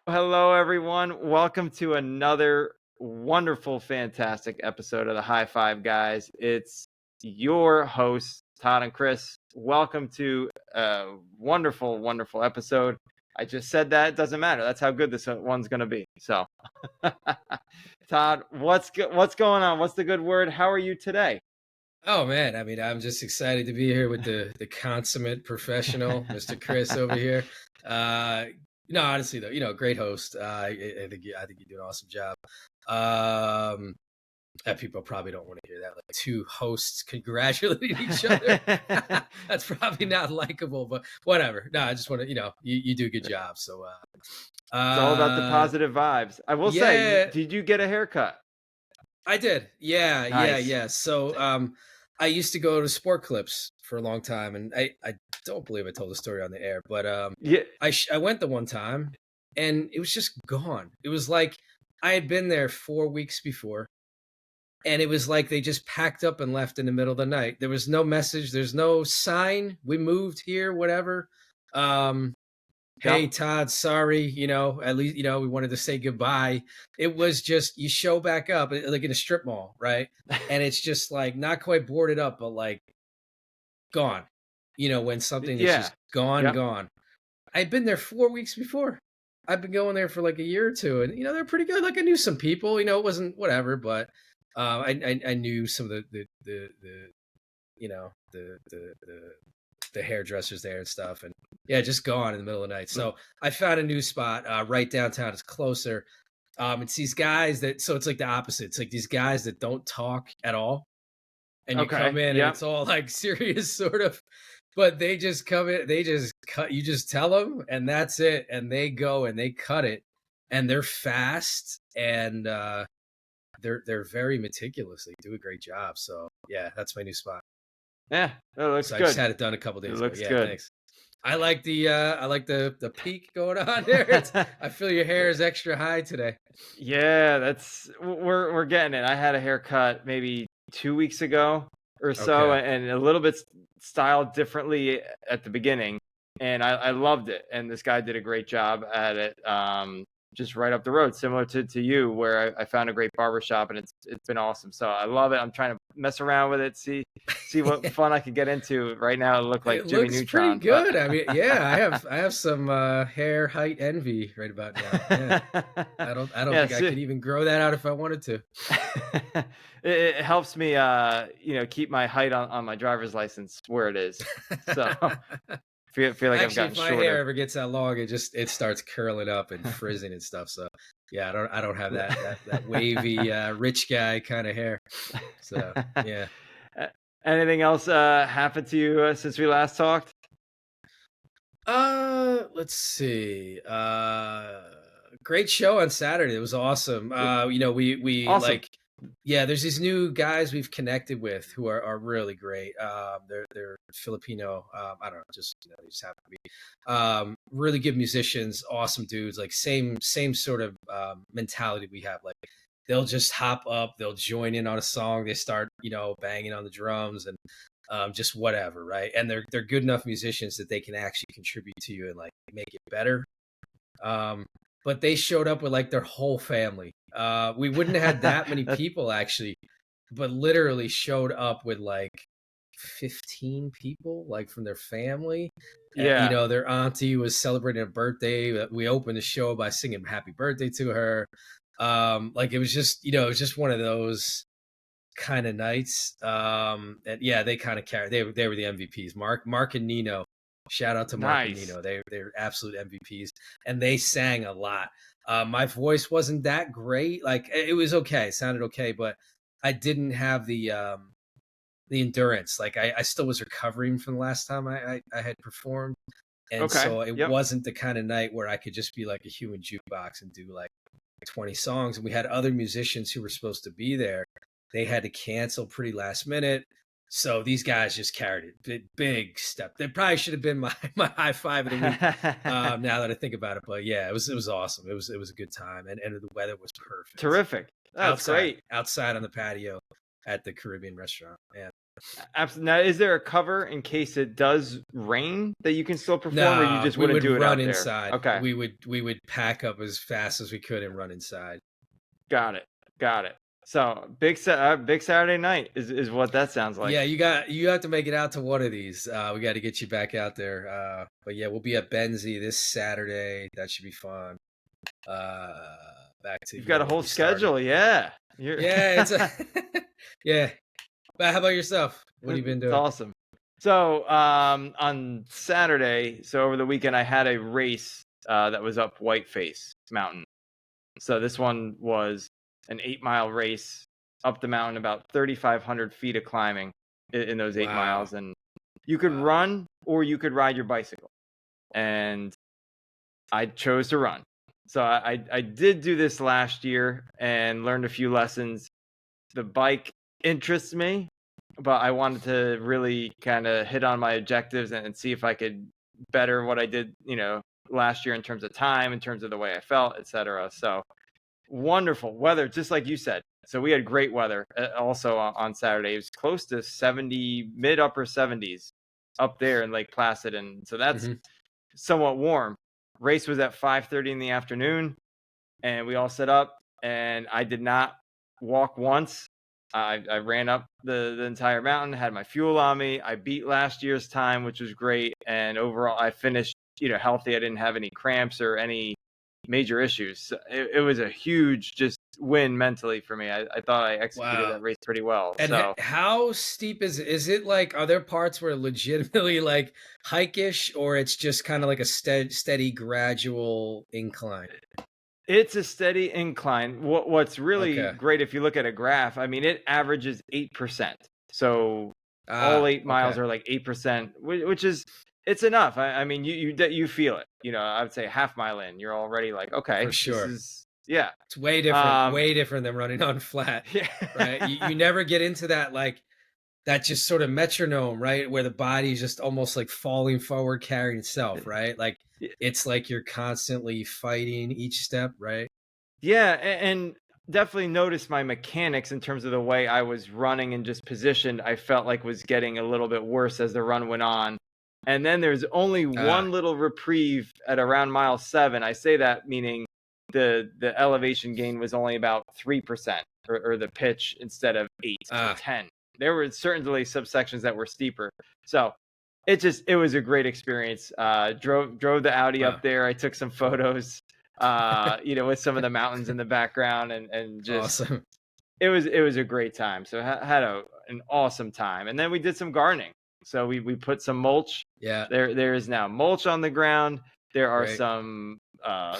Hello, everyone. Welcome to another wonderful, fantastic episode of the High Five Guys. It's your hosts, Todd and Chris. Welcome to a wonderful, wonderful episode. I just said that. It doesn't matter. That's how good this one's going to be. So, Todd, what's going on? What's the good word? How are you today? Oh man, I'm just excited to be here with the consummate professional, Mr. Chris over here. Uh, no, honestly though, great host. I think you do an awesome job. Um, People probably don't want to hear that, like two hosts congratulating each other. That's probably not likable, but whatever. No, I just want to, you do a good job. So, It's all about the positive vibes. I will say, yeah, did you get a haircut? I did. Yeah, yeah, Nice. yeah. So, I used to go to Sport Clips for a long time, and I don't believe I told the story on the air, but Yeah. I went the one time, and it was just gone. It was like I had been there 4 weeks before, and it was like they just packed up and left in the middle of the night. There was no message. There's no sign. We moved here, whatever. Um, Hey Yep. Todd, sorry, at least we wanted to say goodbye. It was just you show back up like in a strip mall, right? And it's just like not quite boarded up, but like gone. When something is Yeah. just gone, Yep. gone. I'd been there 4 weeks before. I've been going there for like a year or two, and they're pretty good. Like I knew some people, it wasn't whatever, but I knew some of the the hairdressers there and stuff, and yeah, just gone in the middle of the night. So I found a new spot right downtown. It's closer. It's these guys so it's like the opposite. It's like these guys that don't talk at all, and you come Okay. in and Yep. it's all like serious sort of, but they just come in, they just cut. You just tell them, and that's it. And they go and they cut it, and they're fast and they're very meticulous. They do a great job. So yeah, that's my new spot. Yeah, that looks So I just good. had it done a couple It days ago. looks Yeah, good. thanks. I like the peak going on there. I feel your hair is extra high today. Yeah, we're getting it. I had a haircut maybe 2 weeks ago or so, Okay. and a little bit styled differently at the beginning, and I loved it. And this guy did a great job at it. Just right up the road, similar to you, where I found a great barbershop, and it's been awesome. So I love it. I'm trying to mess around with it, see what fun I could get into. Right now, it look like It Jimmy looks pretty Neutron, but good. I mean, yeah, I have some hair height envy right about now. Yeah. I don't yeah, think I could even grow that out if I wanted to. it helps me, keep my height on my driver's license where it is. So feel like I've Actually, gotten if my hair shorter. ever gets that long, it starts curling up and frizzing and stuff. So yeah, I don't have that wavy rich guy kind of hair. So yeah. Anything else happened to you since we last talked? Let's see. Great show on Saturday. It was awesome. We Awesome. like, yeah. There's these new guys we've connected with who are really great. They're Filipino. I don't know, just they just happen to be really good musicians, awesome dudes. Like same sort of mentality we have. Like they'll just hop up, they'll join in on a song, they start banging on the drums and just whatever, right? And they're good enough musicians that they can actually contribute to you and like make it better. Um, but they showed up with like their whole family. We wouldn't have had that many That's, people actually, but literally showed up with like 15 people, like from their family. yeah. Their auntie was celebrating a birthday. We opened the show by singing "Happy Birthday" to her. Like it was just one of those kind of nights. And yeah, they kind of carried. They were the MVPs. Mark and Nino. Shout out to Mark and Nice. Nino. They're absolute MVPs, and they sang a lot. My voice wasn't that great. Like it was okay, it sounded okay, but I didn't have the endurance. Like I still was recovering from the last time I had performed, and Okay. so it Yep. wasn't the kind of night where I could just be like a human jukebox and do like 20 songs. And we had other musicians who were supposed to be there. They had to cancel pretty last minute. So these guys just carried it. Big step. They probably should have been my my high five of the week. Now that I think about it, but yeah, it was awesome. It was a good time, and the weather was perfect Terrific. That's outside great. outside on the patio at the Caribbean restaurant. Yeah. Absolutely. Now, is there a cover in case it does rain that you can still perform, or you No, just we wouldn't would do it run out there? inside. Okay, We would pack up as fast as we could and run inside. got it, got it. So big Saturday night is what that sounds like. Yeah, you have to make it out to one of these. We got to get you back out there. But yeah, we'll be at Benzie this Saturday. That should be fun. Back to You've got a what whole we started. schedule, yeah. You're Yeah, it's a yeah. But how about yourself? What have you been it's doing? awesome. So on Saturday, so over the weekend, I had a race that was up Whiteface Mountain. So this one was an 8 mile race up the mountain, about 3,500 feet of climbing in those 8 miles, Wow. and you could Wow. run or you could ride your bicycle. And I chose to run. So I did do this last year and learned a few lessons. The bike interests me, but I wanted to really kind of hit on my objectives and see if I could better what I did, last year in terms of time, in terms of the way I felt, etc. So wonderful weather, just like you said. So we had great weather also on Saturday. It was close to 70, mid upper 70s up there in Lake Placid, and so that's Hmm. somewhat warm. Race was at 5:30 in the afternoon, and we all set up. And I did not walk once. I ran up the entire mountain, had my fuel on me. I beat last year's time, which was great. And overall, I finished, healthy. I didn't have any cramps or any major issues. So it was a huge just win mentally for me. I thought I executed Wow. that race pretty well. And So how steep is it? Is it like, are there parts where legitimately like hike-ish, or it's just kind of like a steady, gradual incline? it's a steady incline. What's really Okay. great if you look at a graph, I mean, it averages 8%. So all Ah, 8 miles okay. are like 8%, which is it's enough. I mean, you feel it. I would say half mile in, you're already like, For okay, this sure. is yeah. It's Um, way different than running on flat, right? You yeah. never get into that like that just sort of metronome, right? Where the body's just almost like falling forward, carrying itself, right? Like it's like you're constantly fighting each step, right? Yeah, and definitely noticed my mechanics in terms of the way I was running and just positioned. I felt like was getting a little bit worse as the run went on. And then there's only Ah, one little reprieve at around mile 7. I say that meaning the elevation gain was only about 3%, or the pitch instead of 8 or ah, 10. There were certainly subsections that were steeper. So it was a great experience. Drove the Audi up wow. there. I took some photos, with some of the mountains in the background, and just Awesome. it was a great time. So had an awesome time, and then we did some gardening. So we put some mulch. Yeah, There is now mulch on the ground. There are great. some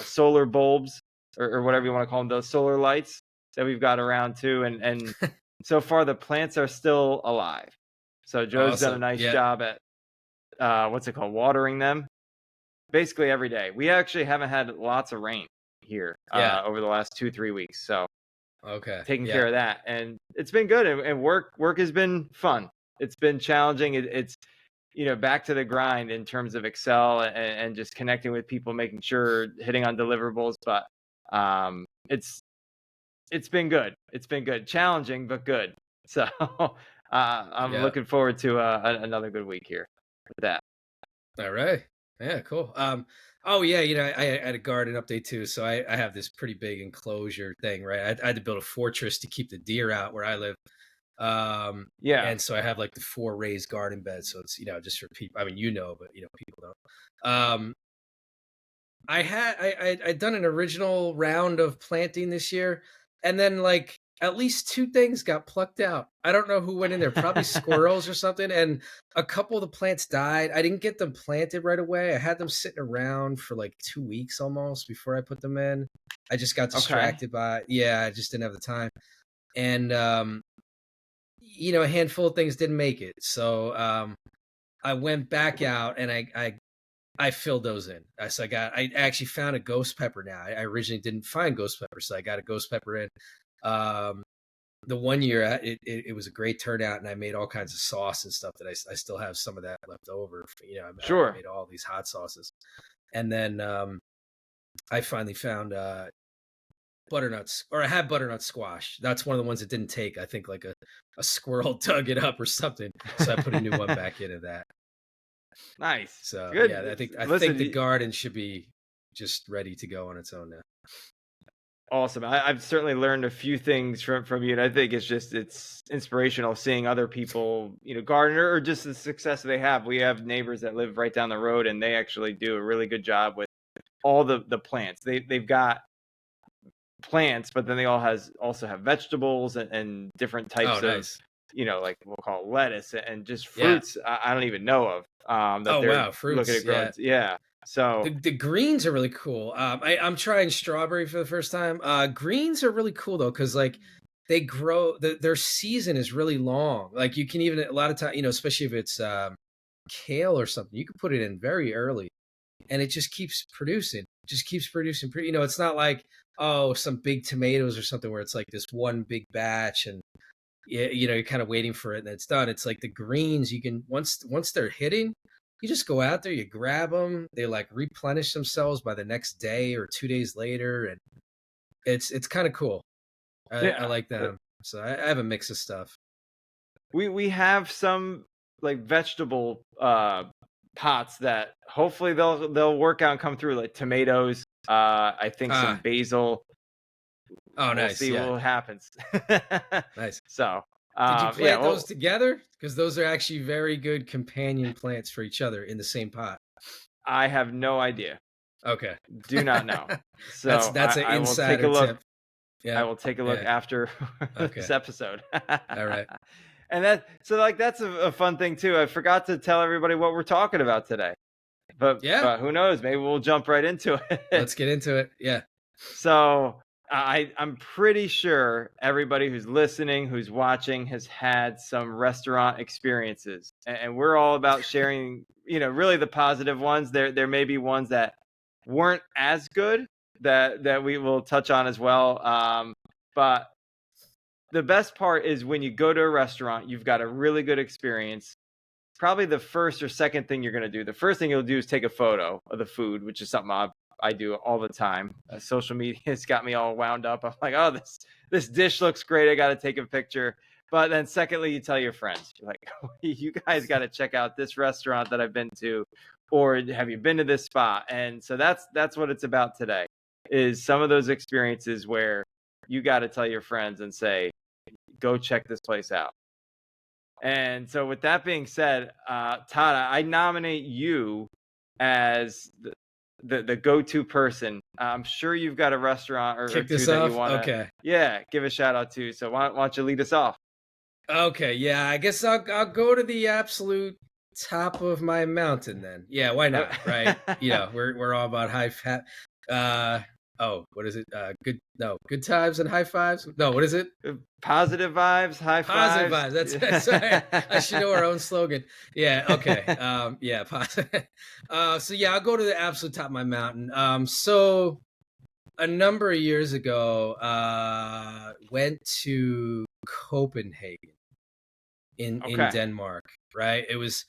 solar bulbs, or whatever you want to call them, those solar lights that we've got around too, and so far the plants are still alive. So Joe's done a Awesome. nice Yeah. job at what's it called, watering them basically every day. We actually haven't had lots of rain here Yeah. over the last 2-3 weeks, so Okay. taking care Yeah. of that, and it's been good. And work has been fun. It's been challenging. It's back to the grind in terms of Excel, and just connecting with people, making sure hitting on deliverables. But it's been good. It's been good, challenging but good. So I'm Yeah. looking forward to another good week here with that. All right. Yeah, cool. Oh yeah, I had a garden update too. So I have this pretty big enclosure thing, right? I had to build a fortress to keep the deer out where I live. Yeah. And so I have like the 4 raised garden beds. So it's, just for people. I mean, but people don't. I'd done an original round of planting this year, and then like at least 2 things got plucked out. I don't know who went in there, probably squirrels or something, and a couple of the plants died. I didn't get them planted right away. I had them sitting around for like 2 weeks almost before I put them in. I just got Okay. distracted by yeah, I just didn't have the time. And a handful of things didn't make it. So I went back out and I filled those in. I actually found a ghost pepper now. I originally didn't find ghost pepper, so I got a ghost pepper in. Um, the one year it was a great turnout, and I made all kinds of sauce and stuff that I still have some of that left over. I Sure. made all these hot sauces, and then I finally found butternuts, or I had butternut squash. That's one of the ones that didn't take. I think like a squirrel dug it up or something. So I put a new one back into that. Nice. So yeah, Good. I think the Listen, garden should be just ready to go on its own now. awesome. I've certainly learned a few things from you, and I think it's inspirational seeing other people, garden or just the success they have. We have neighbors that live right down the road, and they actually do a really good job with all the plants. They've got plants, but then they also have vegetables and different Oh, types of, nice. like we'll call it lettuce and just Yeah. fruits I don't even know of that Oh they're wow, looking fruits. at growing. Yeah. Yeah. So The greens are really cool. I'm trying strawberry for the first time. Greens are really cool though, because like they grow. Their season is really long. Like you can even a lot of time, especially if it's kale or something, you can put it in very early, and it just keeps producing. Just keeps producing. It's not like some big tomatoes or something where it's like this one big batch, and you're kind of waiting for it and it's done. It's like the greens. You can once they're hitting, you just go out there, you grab them. They like replenish themselves by the next day or 2 days later, and it's kind of cool. I yeah, like them. So I have a mix of stuff. we have some like vegetable pots that hopefully they'll work out and come through, like tomatoes, I think some Ah, basil. oh, We'll nice. see Yeah, what happens. nice. So Did you yeah, plant those well, together? Because those are actually very good companion plants for each other in the same pot. I have no idea. Okay. Do not know. that's So that's an I will take a insider look. tip. I Yeah. will take a look Yeah. after this Okay. episode. All right. And like that's a fun thing too. I forgot to tell everybody what we're talking about today. But Yeah. who knows? Maybe we'll jump right into it. Let's get into it. Yeah. So I'm pretty sure everybody who's listening, who's watching, has had some restaurant experiences, and we're all about sharing. Really the positive ones. There may be ones that weren't as good that we will touch on as well. But the best part is when you go to a restaurant, you've got a really good experience. Probably the first or second thing you're going to do. The first thing you'll do is take a photo of the food, which is something I do all the time. Social media has got me all wound up. I'm like, oh, this dish looks great. I got to take a picture. But then secondly, you tell your friends, you're like, you guys got to check out this restaurant that I've been to, or have you been to this spot? And so that's what it's about today, is some of those experiences where you got to tell your friends and say, go check this place out. And so with that being said, Todd, I nominate you as the go-to person. I'm sure you've got a restaurant or Kick two this that you off. want to, Okay. yeah, give a shout out to. So why don't you lead us off? Okay. Yeah. I guess I'll go to the absolute top of my mountain then. Yeah. Why not? Right. We're all about high fat. What is it? Good times and high fives. No, what is it? Positive vibes, high Positive fives. vibes. That's right. I should know our own slogan. Yeah. Okay. Yeah. Positive. So yeah, I'll go to the absolute top of my mountain. So a number of years ago, went to Copenhagen in Okay. Denmark. Right. It was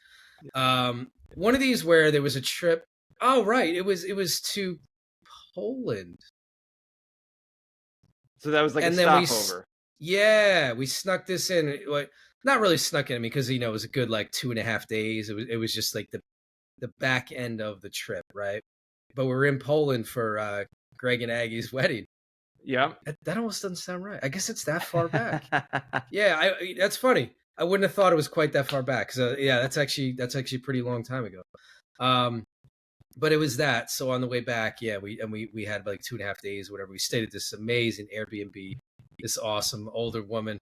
one of these where there was a trip. Oh, right. It was to Poland. So that was like a And then stopover. we snuck this in. Like, not really snuck in, because it was a good like 2.5 days. It was just like the back end of the trip, right? But we were in Poland for Greg and Aggie's wedding. Yep. That almost doesn't sound right. I guess it's that far back. Yeah, that's funny. I wouldn't have thought it was quite that far back. So yeah, that's actually a pretty long time ago. But it was that. So on the way back, yeah, we had like 2.5 days, whatever. We stayed at this amazing Airbnb, this awesome older woman.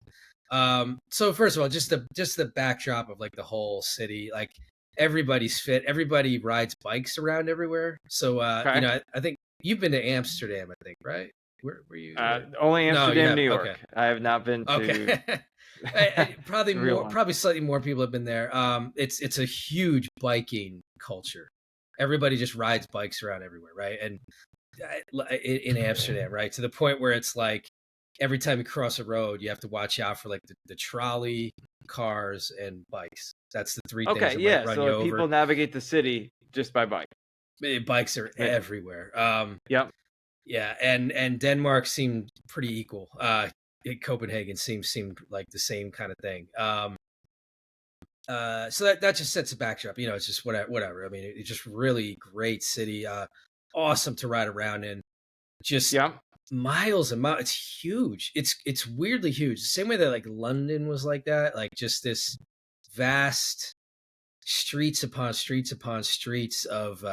So first of all, just the backdrop of like the whole city, like everybody's fit, everybody rides bikes around everywhere. So Okay. I think you've been to Amsterdam, I think, right? Where were you? Only No, you Amsterdam, New haven't. York. Okay. I have not been to Okay. Probably the real one. probably slightly more people have been there. It's a huge biking culture. Everybody just rides bikes around everywhere, right? And in Amsterdam, right, to the point where it's like every time you cross a road, you have to watch out for like the trolley, cars, and bikes. That's the three things Okay, that might yeah. run So you like over. people navigate the city just by bike. Bikes are everywhere. Yep. Yeah, and Denmark seemed pretty equal. Copenhagen seemed like the same kind of thing. So that just sets a backdrop. It's just whatever. I mean, it's just really great city. Awesome to ride around in. Just Yeah. miles and miles. It's huge. It's weirdly huge. The same way that like London was like that. Like just this vast streets upon streets upon streets of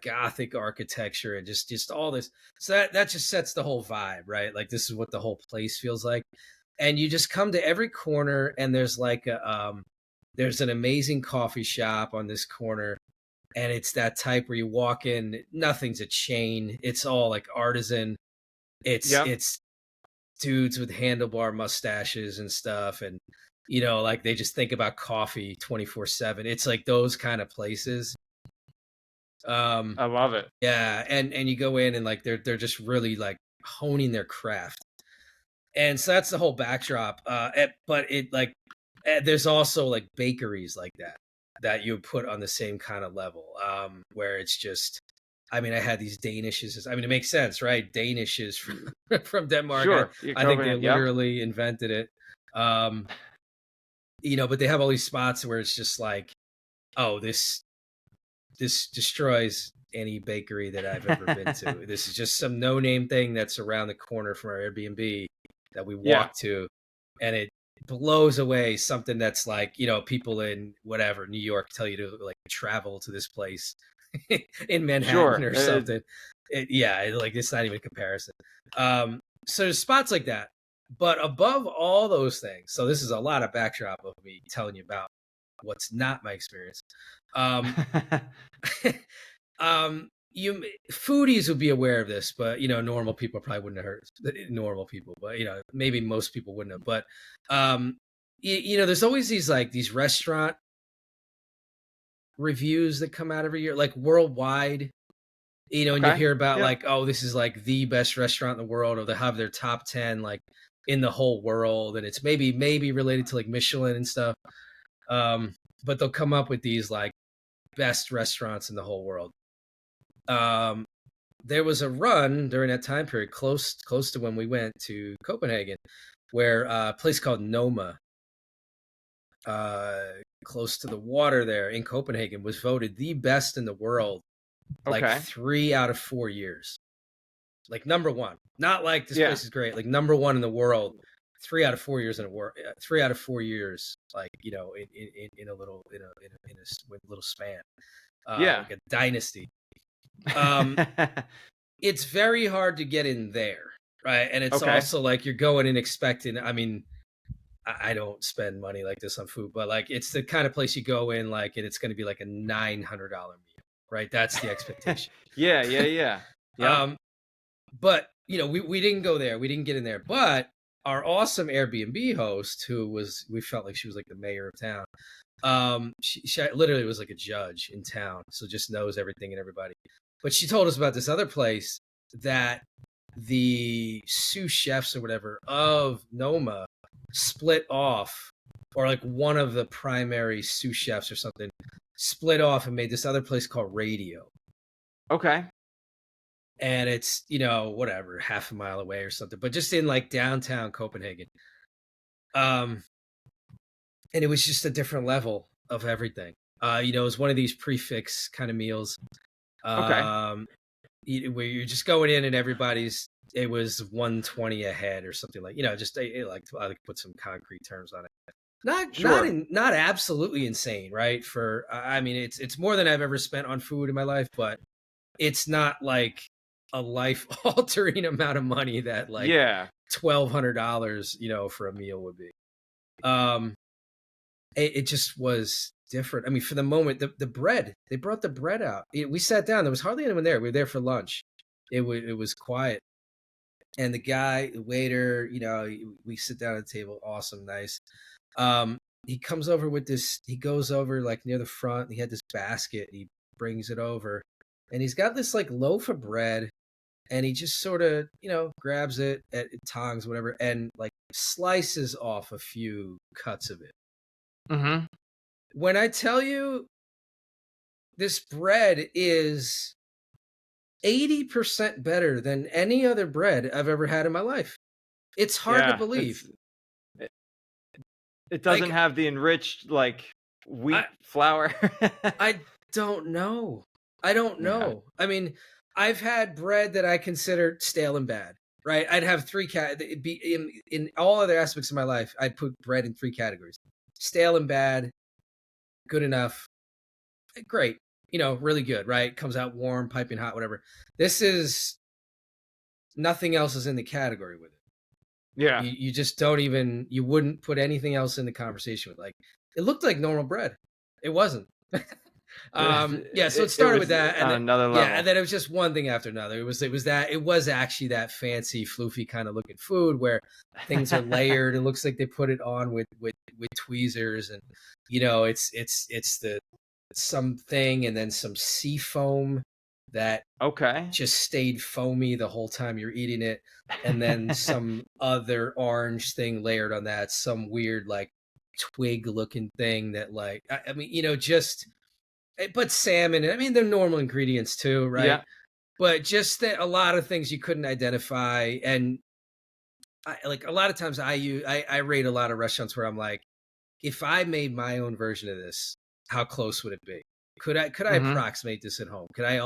Gothic architecture and just all this. So that just sets the whole vibe, right? Like this is what the whole place feels like. And you just come to every corner, and there's like there's an amazing coffee shop on this corner, and it's that type where you walk in, nothing's a chain. It's all like artisan. Yep. It's dudes with handlebar mustaches and stuff, and like they just think about coffee 24/7. It's like those kind of places. I love it. Yeah, and you go in, and like they're just really like honing their craft. And so that's the whole backdrop. But it like there's also like bakeries like that you put on the same kind of level, where it's just, I mean, I had these Danishes. I mean, it makes sense, right? Danishes from Denmark. Sure. I think they Yep. literally invented it. But they have all these spots where it's just like, oh, this destroys any bakery that I've ever been to. This is just some no-name thing that's around the corner from our Airbnb that we walk to, and it blows away something that's like, people in whatever New York tell you to like travel to this place in Manhattan or something. It's not even a comparison. So there's spots like that, but above all those things, so this is a lot of backdrop of me telling you about what's not my experience. Foodies would be aware of this, but normal people probably wouldn't have heard. Normal people, but maybe most people wouldn't have. But there's always these restaurant reviews that come out every year, like worldwide. And you hear about like, oh, this is like the best restaurant in the world, or they have their top 10 like in the whole world, and it's maybe related to like Michelin and stuff. But they'll come up with these like best restaurants in the whole world. There was a run during that time period, close to when we went to Copenhagen, where a place called Noma, close to the water there in Copenhagen, was voted the best in the world, like 3 out of 4 years. Like number one, not like this place is great, like number one in the world, 3 out of 4 years in a 3 out of 4 years, like in a little span, like a dynasty. It's very hard to get in there, right? And it's also like you're going in expecting, I mean, I don't spend money like this on food, but like it's the kind of place you go in like, and it's going to be like a $900 meal, right? That's the expectation. Yeah. But we didn't go there, we didn't get in there, but our awesome Airbnb host, we felt like she was like the mayor of town. She literally was like a judge in town, so just knows everything and everybody. But she told us about this other place that the sous chefs or whatever of Noma split off, or like one of the primary sous chefs or something split off and made this other place called Radio. Okay. And it's, whatever, half a mile away or something, but just in like downtown Copenhagen. And it was just a different level of everything. It was one of these prefix kind of meals. Where you're just going in and it was 120 a head or something, like, just I put some concrete terms on it. Not absolutely insane, right? I mean, it's more than I've ever spent on food in my life, but it's not like a life altering amount of money that like $1,200, for a meal would be. It just was different. I mean, for the moment, the bread, they brought the bread out. We sat down. There was hardly anyone there. We were there for lunch. It was quiet. And the waiter, we sit down at the table. Awesome. Nice. He comes over with this. He goes over like near the front. He had this basket. He brings it over. And he's got this like loaf of bread. And he just sort of, grabs it at tongs, whatever, and like slices off a few cuts of it. Mm-hmm. When I tell you, this bread is 80% better than any other bread I've ever had in my life. It's hard to Yeah, believe. it doesn't Like, have the enriched like wheat I flour. I don't know. I don't Yeah. know. I mean, I've had bread that I considered stale and bad, right? I'd have it'd be in all other aspects of my life, I'd put bread in 3 categories. Stale and bad, good enough, great. Really good, right? Comes out warm, piping hot, whatever. This is nothing else is in the category with it. Yeah. You just don't even, you wouldn't put anything else in the conversation with. Like, it looked like normal bread. It wasn't. Yeah, so it It started with was that, and on then, another yeah, level. and then it was just one thing after another. It was actually that fancy, floofy kind of looking food where things are layered. It looks like they put it on with tweezers, and it's the something, and then some sea foam that Okay. just stayed foamy the whole time you're eating it, and then some other orange thing layered on that, some weird like twig looking thing that, like, I mean, just, but salmon, I mean, they're normal ingredients too, right? Yeah. But just that, a lot of things you couldn't identify. And like, a lot of times I rate a lot of restaurants where I'm like, if I made my own version of this, how close would it be? Could I Hmm. approximate this at home? Could I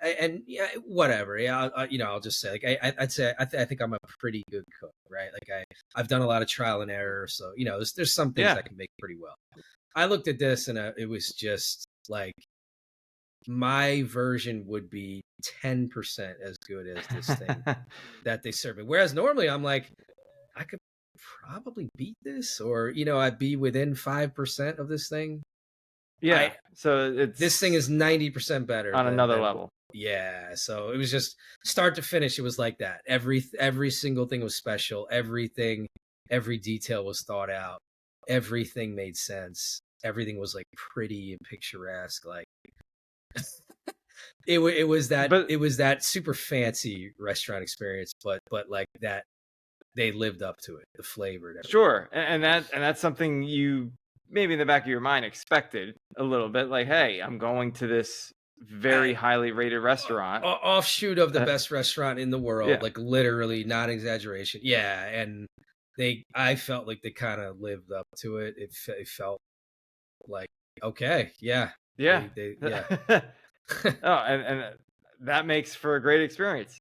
and yeah, whatever. Yeah, I'll just say, like, I'd say I think I'm a pretty good cook, right? Like, I've done a lot of trial and error, so there's some things Yeah. I can make pretty well. I looked at this, and it was just like, my version would be 10% as good as this thing that they serve me. Whereas normally I'm like, I could probably beat this, or I'd be within 5% of this thing. Yeah. I So This thing it's is 90% better on than another level. yeah. So it was just start to finish. It was like that. Every single thing was special. Every detail was thought out. Everything made sense. Everything was like pretty and picturesque. Like, it was But that super fancy restaurant experience, but like that, they lived up to it. The flavor and everything. sure, and that's something you maybe in the back of your mind expected a little bit, like, hey, I'm going to this very highly rated restaurant. Offshoot of the Uh, best restaurant in the world, yeah, like, literally, not exaggeration. Yeah, and I felt like they kind of lived up to it. It felt like, okay, yeah, yeah. yeah. Oh, and that makes for a great experience.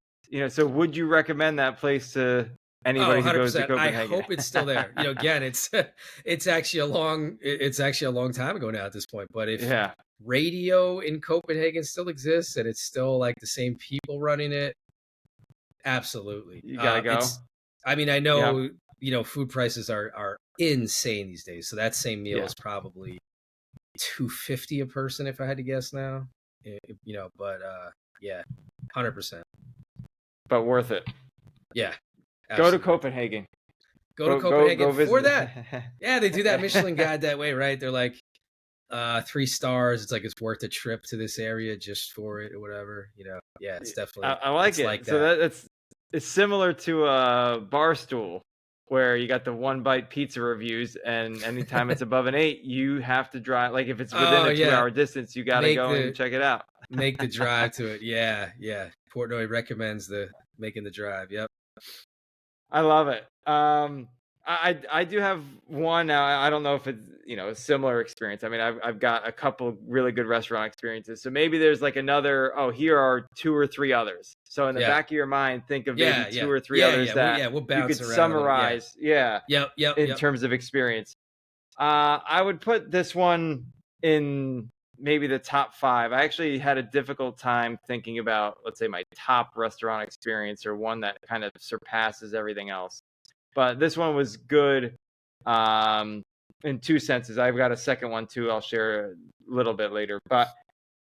So would you recommend that place to Oh, anybody who goes to 100%. I Copenhagen? hope it's still there. Again, it's actually a long time ago now at this point. But if Yeah, radio in Copenhagen still exists and it's still like the same people running it, absolutely. you gotta go. I mean, I Yeah, know, food prices are insane these days. So that same meal yeah, is probably 250 a person, if I had to guess now. But yeah, 100%. but worth it. Yeah, Go to absolutely. Copenhagen. Go to Go Copenhagen for visit. that. Yeah, they do that Michelin guide that way, right? They're like, 3 stars. It's like, it's worth a trip to this area just for it or whatever. Yeah, I like it's like it. So that. it's similar to a Barstool, where you got the one bite pizza reviews, and anytime it's above an 8, you have to drive. Like, if it's within Oh a yeah, 2 hour distance, you got to make go and the check it out. make the drive to it. Yeah, yeah. Portnoy recommends the making the drive. Yep. I love it. I do have one now. I don't know if it's a similar experience. I mean, I've got a couple really good restaurant experiences. So maybe there's like another. Oh, here are 2 or 3 others. So in the Yeah. back of your mind, think of maybe Yeah. two Yeah. or three Yeah. others Yeah. that We'll you bounce could around a little. Yeah. summarize. Yeah, Yep. Yep. in Yep. terms of experience. I would put this one in maybe the top 5. I actually had a difficult time thinking about, let's say, my top restaurant experience, or one that kind of surpasses everything else. But this one was good, in 2 senses. I've got a second one too. I'll share a little bit later. But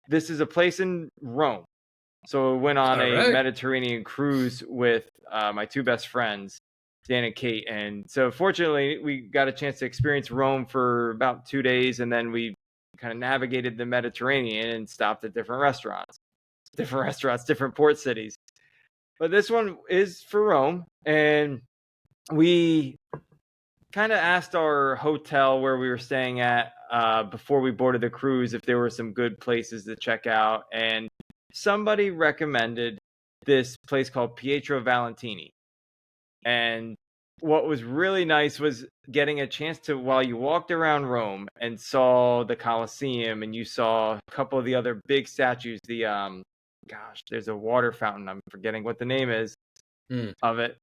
this is a place in Rome. So we went on All a right. Mediterranean cruise with my 2 best friends, Dan and Kate. And so fortunately, we got a chance to experience Rome for about 2 days, and then we kind of navigated the Mediterranean and stopped at different restaurants, different port cities. But this one is for Rome, and we kind of asked our hotel where we were staying at before we boarded the cruise if there were some good places to check out. And somebody recommended this place called Pietro Valentini. And what was really nice was getting a chance to, while you walked around Rome and saw the Colosseum and you saw a couple of the other big statues, there's a water fountain. I'm forgetting what the name is of it,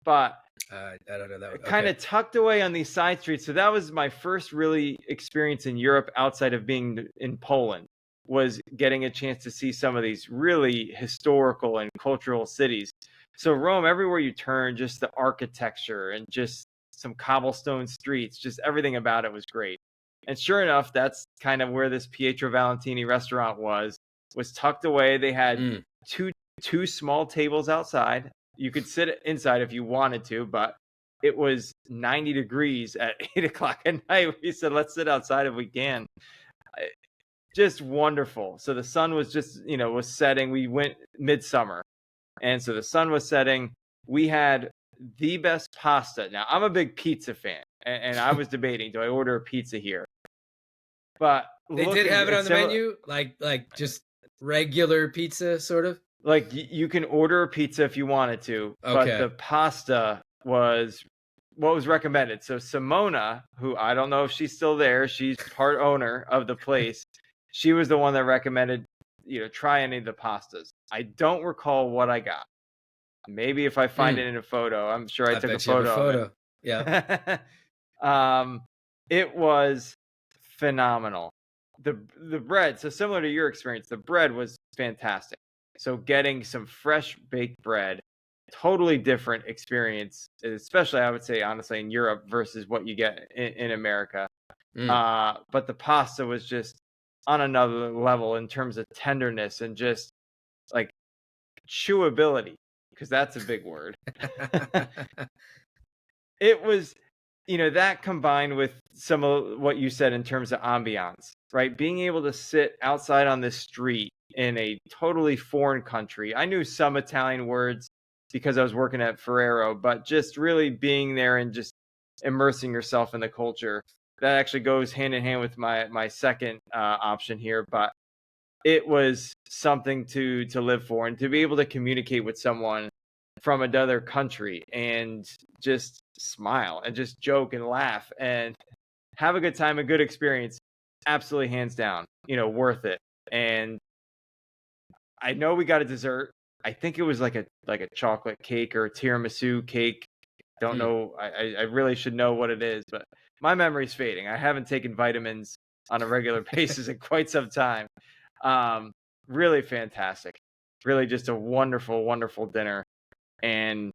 but I don't know that one. kind of tucked away on these side streets. So that was my first really experience in Europe outside of being in Poland, was getting a chance to see some of these really historical and cultural cities. So Rome, everywhere you turn, just the architecture and just some cobblestone streets, just everything about it was great. And sure enough, that's kind of where this Pietro Valentini restaurant was tucked away. They had two small tables outside. You could sit inside if you wanted to, but it was 90 degrees at 8 o'clock at night. We said, let's sit outside if we can. Just wonderful. So the sun was just, was setting. We went midsummer. And so the sun was setting. We had the best pasta. Now, I'm a big pizza fan, and I was debating, do I order a pizza here? But they did have it on the menu, like just regular pizza, sort of? Like, you can order a pizza if you wanted to, but the pasta was what was recommended. So Simona, who I don't know if she's still there, she's part owner of the place. She was the one that recommended, try any of the pastas. I don't recall what I got. Maybe if I find it in a photo, I'm sure I took a photo of it. Yeah. It was phenomenal. The bread, so similar to your experience, the bread was fantastic. So getting some fresh baked bread, totally different experience, especially I would say honestly in Europe versus what you get in America. But the pasta was just on another level in terms of tenderness and just like chewability, because that's a big word. It was, that combined with some of what you said in terms of ambiance, right? Being able to sit outside on the street in a totally foreign country. I knew some Italian words because I was working at Ferrero, but just really being there and just immersing yourself in the culture, that actually goes hand in hand with my second option here. But it was something to live for, and to be able to communicate with someone from another country and just smile and just joke and laugh and have a good time, a good experience. Absolutely, hands down, worth it. And I know we got a dessert. I think it was like a chocolate cake or a tiramisu cake. Don't know. I really should know what it is, but my memory's fading. I haven't taken vitamins on a regular basis in quite some time. Really fantastic. Really just a wonderful, wonderful dinner, and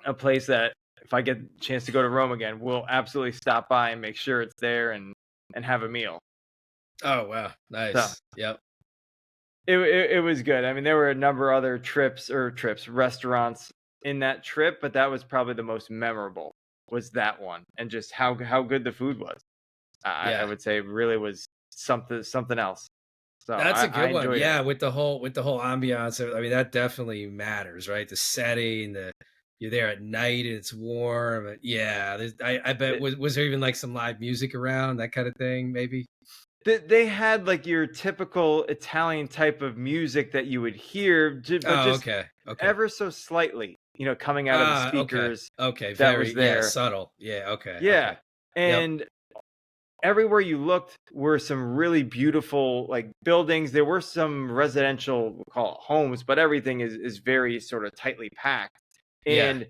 a place that if I get a chance to go to Rome again, we'll absolutely stop by and make sure it's there and have a meal. Oh, wow. Nice. So, yep. It was good. I mean, there were a number of other restaurants in that trip, but that was probably the most memorable, was that one, and just how good the food was. I would say really was something else. So that's a good one. Yeah, with the whole ambiance. I mean, that definitely matters, right? The setting, you're there at night and it's warm. Yeah, I bet was there even like some live music around, that kind of thing, maybe? They had like your typical Italian type of music that you would hear, but just ever so slightly, coming out of the speakers. Okay, that was there. Subtle. Yeah, okay. Yeah, and everywhere you looked were some really beautiful like buildings. There were some residential, we'll call it homes, but everything is very sort of tightly packed, and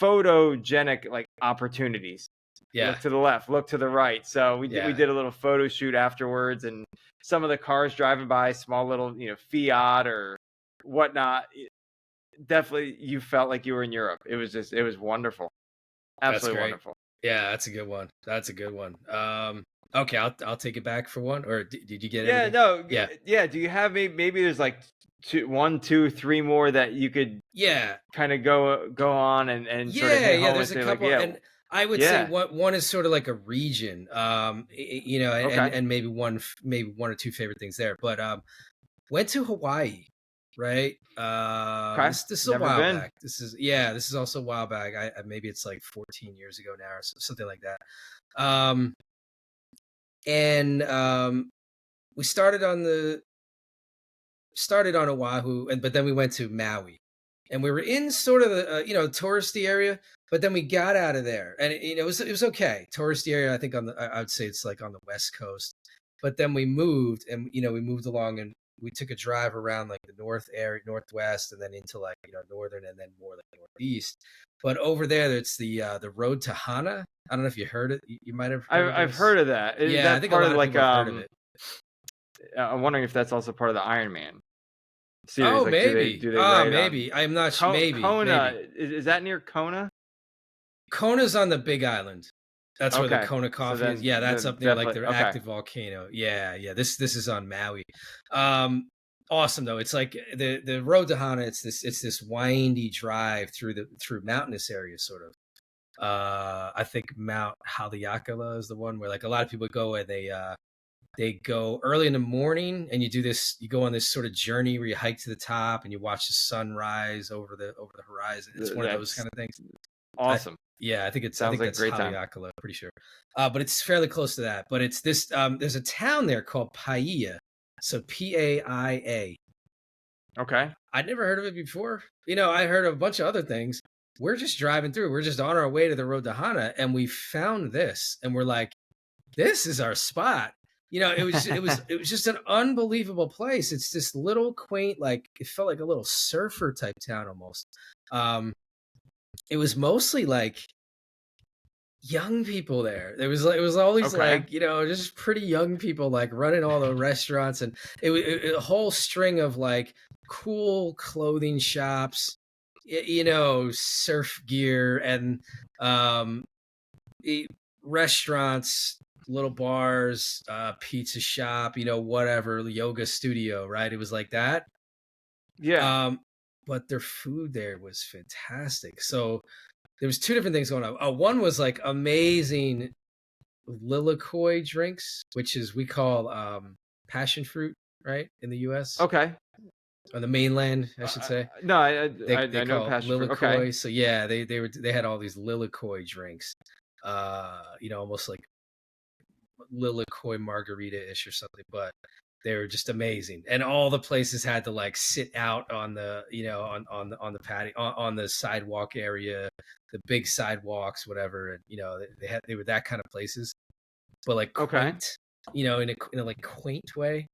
photogenic like opportunities. Yeah. Look to the left, look to the right. So we did a little photo shoot afterwards, and some of the cars driving by, small little, Fiat or whatnot. Definitely, you felt like you were in Europe. It was wonderful. Absolutely wonderful. Yeah, that's a good one. Okay, I'll take it back for one. Or did you get it? Yeah, no. Yeah. Do you have maybe there's like 1, 2, 3 more that you could kind of go on and sort of hit home there's and a couple. Like, and I would say one is sort of like a region, and maybe one or two favorite things there. But went to Hawaii, right? This is a while back. This is also a while back. Maybe it's like 14 years ago now or something like that. And we started on the started on Oahu, but then we went to Maui, and we were in sort of the touristy area. But then we got out of there, and it was okay. Touristy area, I think I would say it's like on the West Coast. But then we moved, and we moved along, and we took a drive around like the northwest, and then into like northern, and then more like northeast. But over there, it's the road to Hana. I don't know if you heard it. You might have. I've heard of that. Is Yeah, that I think part a lot of of like people have heard of it. I'm wondering if that's also part of the Iron Man series. Oh, like, maybe. do they ride maybe. I'm not sure. Maybe. Kona. Maybe. Is that near Kona? Kona's on the Big Island. That's where the Okay. Kona coffee is. Yeah, that's up near like their active volcano. Yeah. This is on Maui. Awesome though. It's like the road to Hana. It's this windy drive through mountainous areas, sort of. I think Mount Haleakala is the one where like a lot of people go, and they go early in the morning, and you go on this sort of journey where you hike to the top and you watch the sunrise over the horizon. It's one of those kind of things. Awesome. I think sounds like that's great Haleakala, pretty sure. But it's fairly close to that. But it's this. There's a town there called Paia. So Paia. Okay. I'd never heard of it before. I heard of a bunch of other things. We're just driving through. We're just on our way to the road to Hana, and we found this, and we're like, "This is our spot." It was just an unbelievable place. It's this little quaint, like it felt like a little surfer type town almost. It was mostly like young people there. It was always like just pretty young people like running all the restaurants, and it was a whole string of like cool clothing shops, surf gear, and restaurants, little bars, pizza shop, whatever, yoga studio, right? It was like that. Yeah. But their food there was fantastic. So there was two different things going on. One was like amazing lilikoi drinks, which is we call passion fruit, right, in the U.S. Okay. On the mainland, I should say. No, I They know call passion lilikoi. fruit. Okay. So yeah, they had all these lilikoi drinks, almost like lilikoi margarita-ish or something, but they were just amazing. And all the places had to like sit out on the on the patio, on the sidewalk area, the big sidewalks, whatever. And they were that kind of places, but like quaint, in a like quaint way.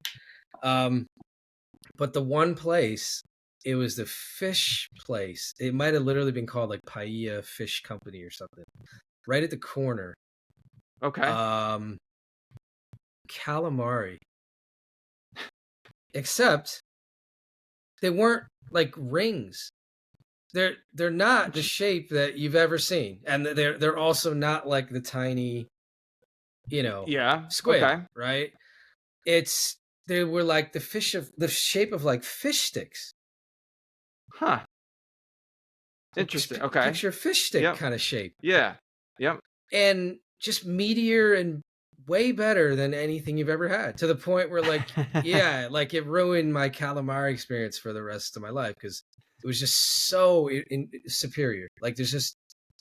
But the one place, it was the fish place. It might have literally been called like Paia Fish Company or something, right at the corner. Okay. Calamari. Except they weren't like rings. They're not the shape that you've ever seen, and they're also not like the tiny, squid. Okay. Right? They were like the shape of like fish sticks. Huh. Interesting. Okay. Picture fish stick kind of shape. Yeah. Yep. And just meatier and way better than anything you've ever had, to the point where like like it ruined my calamari experience for the rest of my life, because it was just so superior. Like there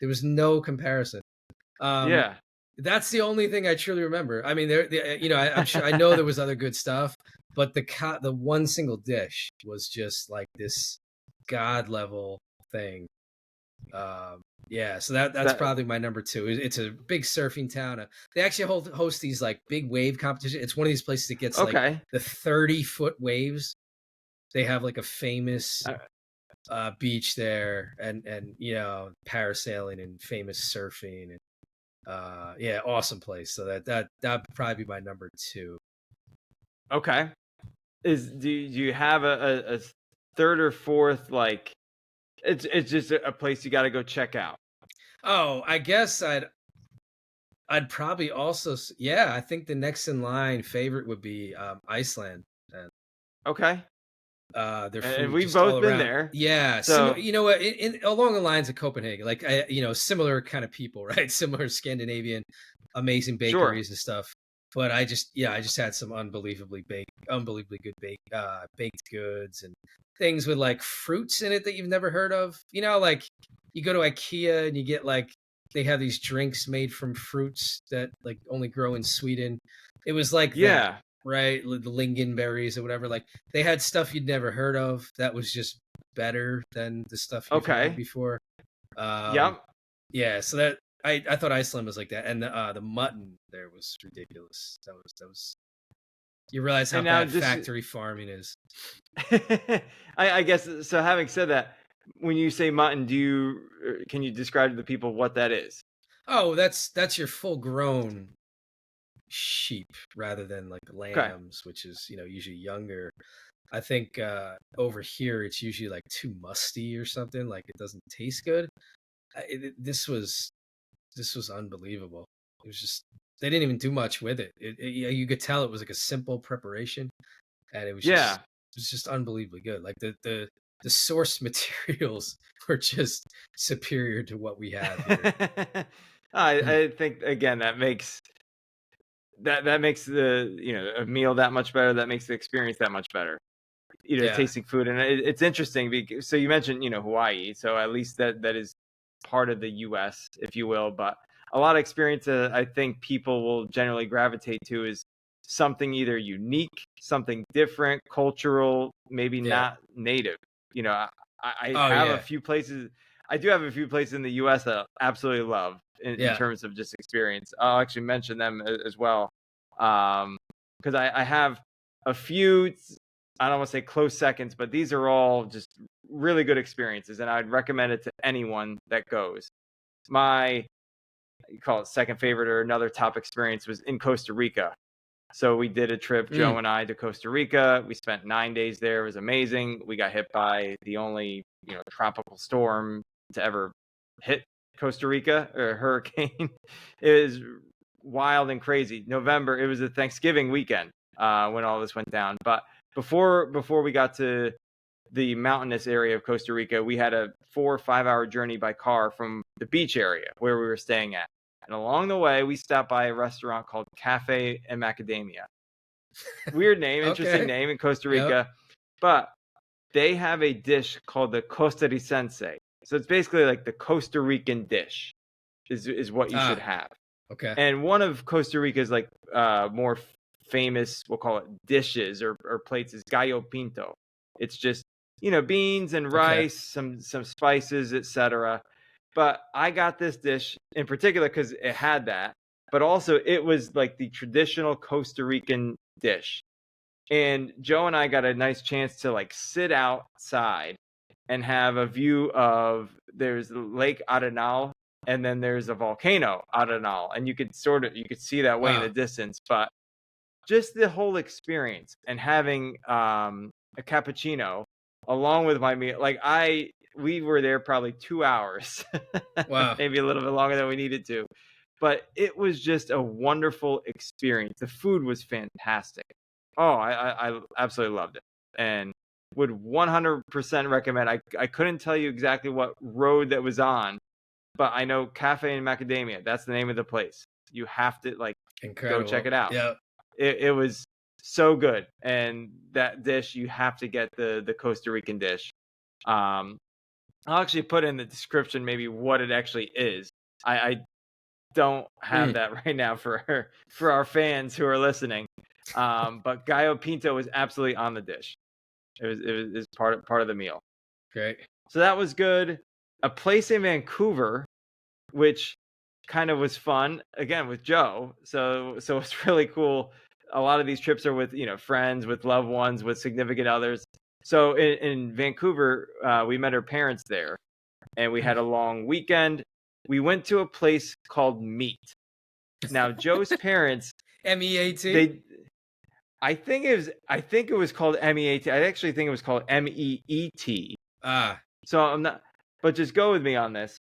was no comparison. That's the only thing I truly remember. I mean, I'm sure, I know there was other good stuff, but the one single dish was just like this god level thing. So that's probably my number two. It's a big surfing town. They actually host these like big wave competitions. It's one of these places that gets like the 30-foot waves. They have like a famous beach there, and parasailing and famous surfing, and awesome place. So that'd probably be my number two. Okay. Do you have a third or fourth, like it's just a place you got to go check out? Oh, I guess I'd probably also, I think the next in line favorite would be Iceland. Okay. Their food, and we've both been there. Yeah. So what, along the lines of Copenhagen, like similar kind of people, right? Similar Scandinavian, amazing bakeries and stuff. But I just had some unbelievably good baked goods and things with like fruits in it that you've never heard of. Like you go to IKEA and you get like, they have these drinks made from fruits that like only grow in Sweden. It was like that. right? The lingonberries or whatever. Like they had stuff you'd never heard of that was just better than the stuff you've had Okay. before. Um, Yep. yeah, so that I thought Iceland was like that, and the mutton there was ridiculous. That was you realize how And now bad just factory farming is. I guess so. Having said that, when you say mutton, can you describe to the people what that is? Oh, that's your full grown sheep rather than like Okay. lambs, which is usually younger. I think over here it's usually like too musty or something, like it doesn't taste good. This was unbelievable. It was just they didn't even do much with it. You could tell it was like a simple preparation, and Yeah. it was just unbelievably good. Like the source materials were just superior to what we have here. I think again that makes the a meal that much better. That makes the experience that much better. Yeah, Tasting food, and it's interesting because so you mentioned Hawaii, so at least that is part of the U.S., if you will. But a lot of experience I think people will generally gravitate to is something either unique, something different, cultural, maybe yeah. not native. I Oh have a yeah, few places. I do have a few places in the U.S. that I absolutely love in yeah. terms of just experience. I'll actually mention them as well, because I have a few. I don't want to say close seconds, but these are all just really good experiences, and I'd recommend it to anyone that goes. My, you call it second favorite or another top experience, was in Costa Rica. So we did a trip, Joe Mm. and I, to Costa Rica. We spent 9 days there. It was amazing. We got hit by the only tropical storm to ever hit Costa Rica, or a hurricane. It was wild and crazy. November, it was a Thanksgiving weekend when all this went down. But before we got to the mountainous area of Costa Rica, we had a 4 or 5 hour journey by car from the beach area where we were staying at. And along the way, we stopped by a restaurant called Cafe and Macadamia. Weird name, interesting Okay. name in Costa Yep. Rica, but they have a dish called the costarricense. So it's basically like the Costa Rican dish is what you should Ah. have. Okay. And one of Costa Rica's like more famous, we'll call it dishes or plates, is gallo pinto. It's just beans and Okay. rice, some spices, etc. But I got this dish in particular because it had that, but also it was like the traditional Costa Rican dish. And Joe and I got a nice chance to like sit outside and have a view of there's Lake Arenal, and then there's a volcano Arenal, and you could see that way in the Wow. distance. But just the whole experience and having a cappuccino along with my meal, like we were there probably 2 hours, Wow. maybe a little bit longer than we needed to, but it was just a wonderful experience. The food was fantastic. Oh, I absolutely loved it, and would 100% recommend. I couldn't tell you exactly what road that was on, but I know Cafe and Macadamia. That's the name of the place. You have to go check Incredible. it out. Yep. It was so good, and that dish you have to get the Costa Rican dish. I'll actually put in the description maybe what it actually is. I don't have Mm. that right now for our fans who are listening. But gallo pinto was absolutely on the dish. It was part of the meal. Great. So that was good. A place in Vancouver, which kind of was fun again with Joe. So it's really cool. A lot of these trips are with friends, with loved ones, with significant others. So in Vancouver, we met her parents there, and we had a long weekend. We went to a place called Meat. Now Joe's parents, MEAT. they I think it was called MEAT. I actually think it was called MEET. Ah. So I'm not, but just go with me on this.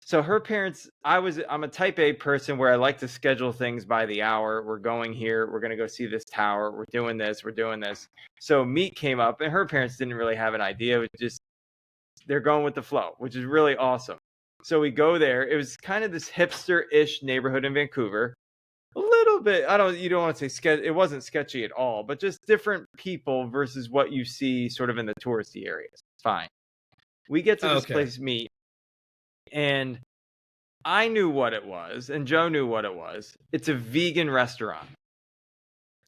So her parents, I'm a type A person where I like to schedule things by the hour. We're going here, we're going to go see this tower, we're doing this, we're doing this. So Meat came up, and her parents didn't really have an idea. It was just they're going with the flow, which is really awesome. So we go there. It was kind of this hipster-ish neighborhood in Vancouver. A little bit, you don't want to say sketch. It wasn't sketchy at all, but just different people versus what you see sort of in the touristy areas. Fine. We get to this Okay. place, Meat, and I knew what it was, and Joe knew what it was. It's a vegan restaurant.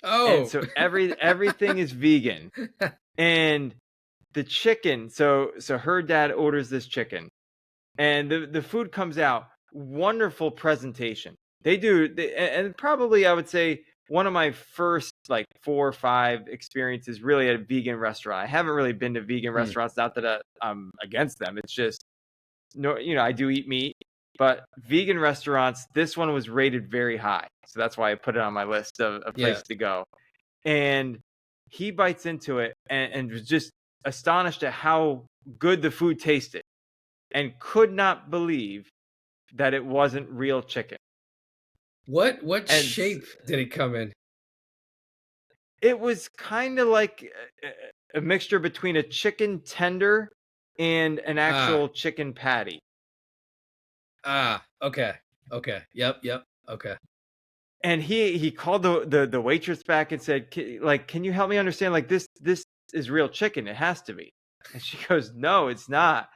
And Oh. so everything is vegan. And the chicken, so her dad orders this chicken, and the food comes out, wonderful presentation. And probably I would say one of my first like 4 or 5 experiences really at a vegan restaurant. I haven't really been to vegan Hmm. restaurants, not that I'm against them. It's just no, I do eat meat, but vegan restaurants, this one was rated very high. So that's why I put it on my list of Yeah. places to go. And he bites into it and was just astonished at how good the food tasted and could not believe that it wasn't real chicken. What And shape did it come in? it was kind of like a mixture between a chicken tender and an Ah, actual chicken patty. okay. Okay. Yep. Okay. And he called the waitress back and said, like, can you help me understand? Like, this is real chicken. It has to be. And she goes, no, it's not.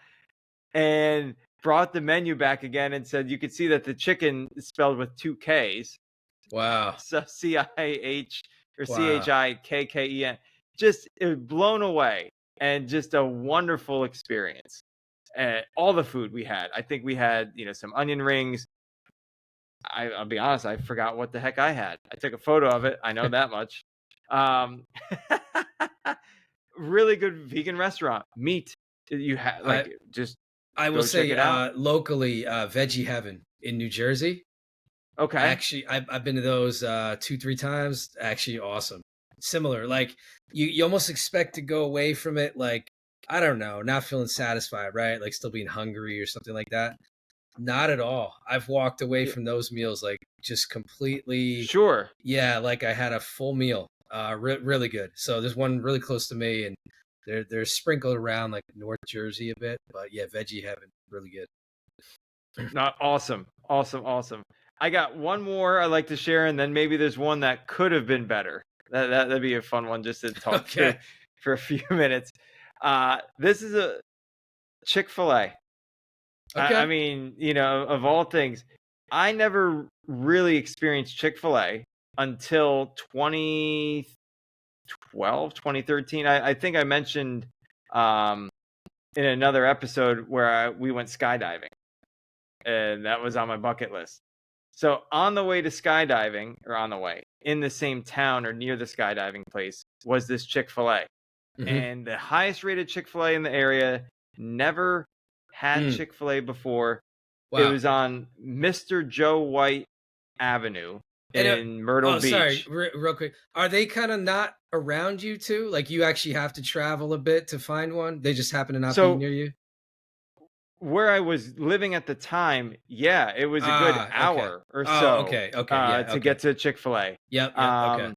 And brought the menu back again and said, you could see that the chicken is spelled with 2 Ks. Wow. So CIH or Wow. CHIKKEN. Just it was blown away, and just a wonderful experience. All the food we had. I think we had, some onion rings. I'll be honest, I forgot what the heck I had. I took a photo of it. I know that much. Um, really good vegan restaurant. Meat. You have I like just I will go check say it out. locally Veggie Heaven in New Jersey. Okay. Actually, I've been to those 2-3 times. Actually, awesome. Similar, like you almost expect to go away from it, like I don't know, not feeling satisfied, right? Like still being hungry or something like that. Not at all. I've walked away Yeah, from those meals like just completely, sure. yeah, like I had a full meal. Really good. So there's one really close to me, and they're sprinkled around like North Jersey a bit, but yeah, Veggie Heaven, really good. Not awesome. Awesome. Awesome. I got one more I'd like to share, and then maybe there's one that could have been better. That'd be a fun one just to talk through Okay. for a few minutes. This is a Chick-fil-A. I Okay. mean, of all things, I never really experienced Chick-fil-A until 2012, 2013. I think I mentioned in another episode where we went skydiving, and that was on my bucket list. So on the way to skydiving, or on the way in the same town or near the skydiving place, was this Chick-fil-A. Hmm. And the highest rated Chick-fil-A in the area. Never had Mm. Chick-fil-A before. It Wow. was on Mr. Joe White Avenue And in Myrtle oh, sorry, Beach. real quick. Are they kind of not around you too? Like you actually have to travel a bit to find one? They just happen to not be So near you? where I was living at the time, yeah, it was a good Okay. hour or Oh, so okay. Okay. Yeah. to Okay. get to Chick-fil-A. Yep. Okay.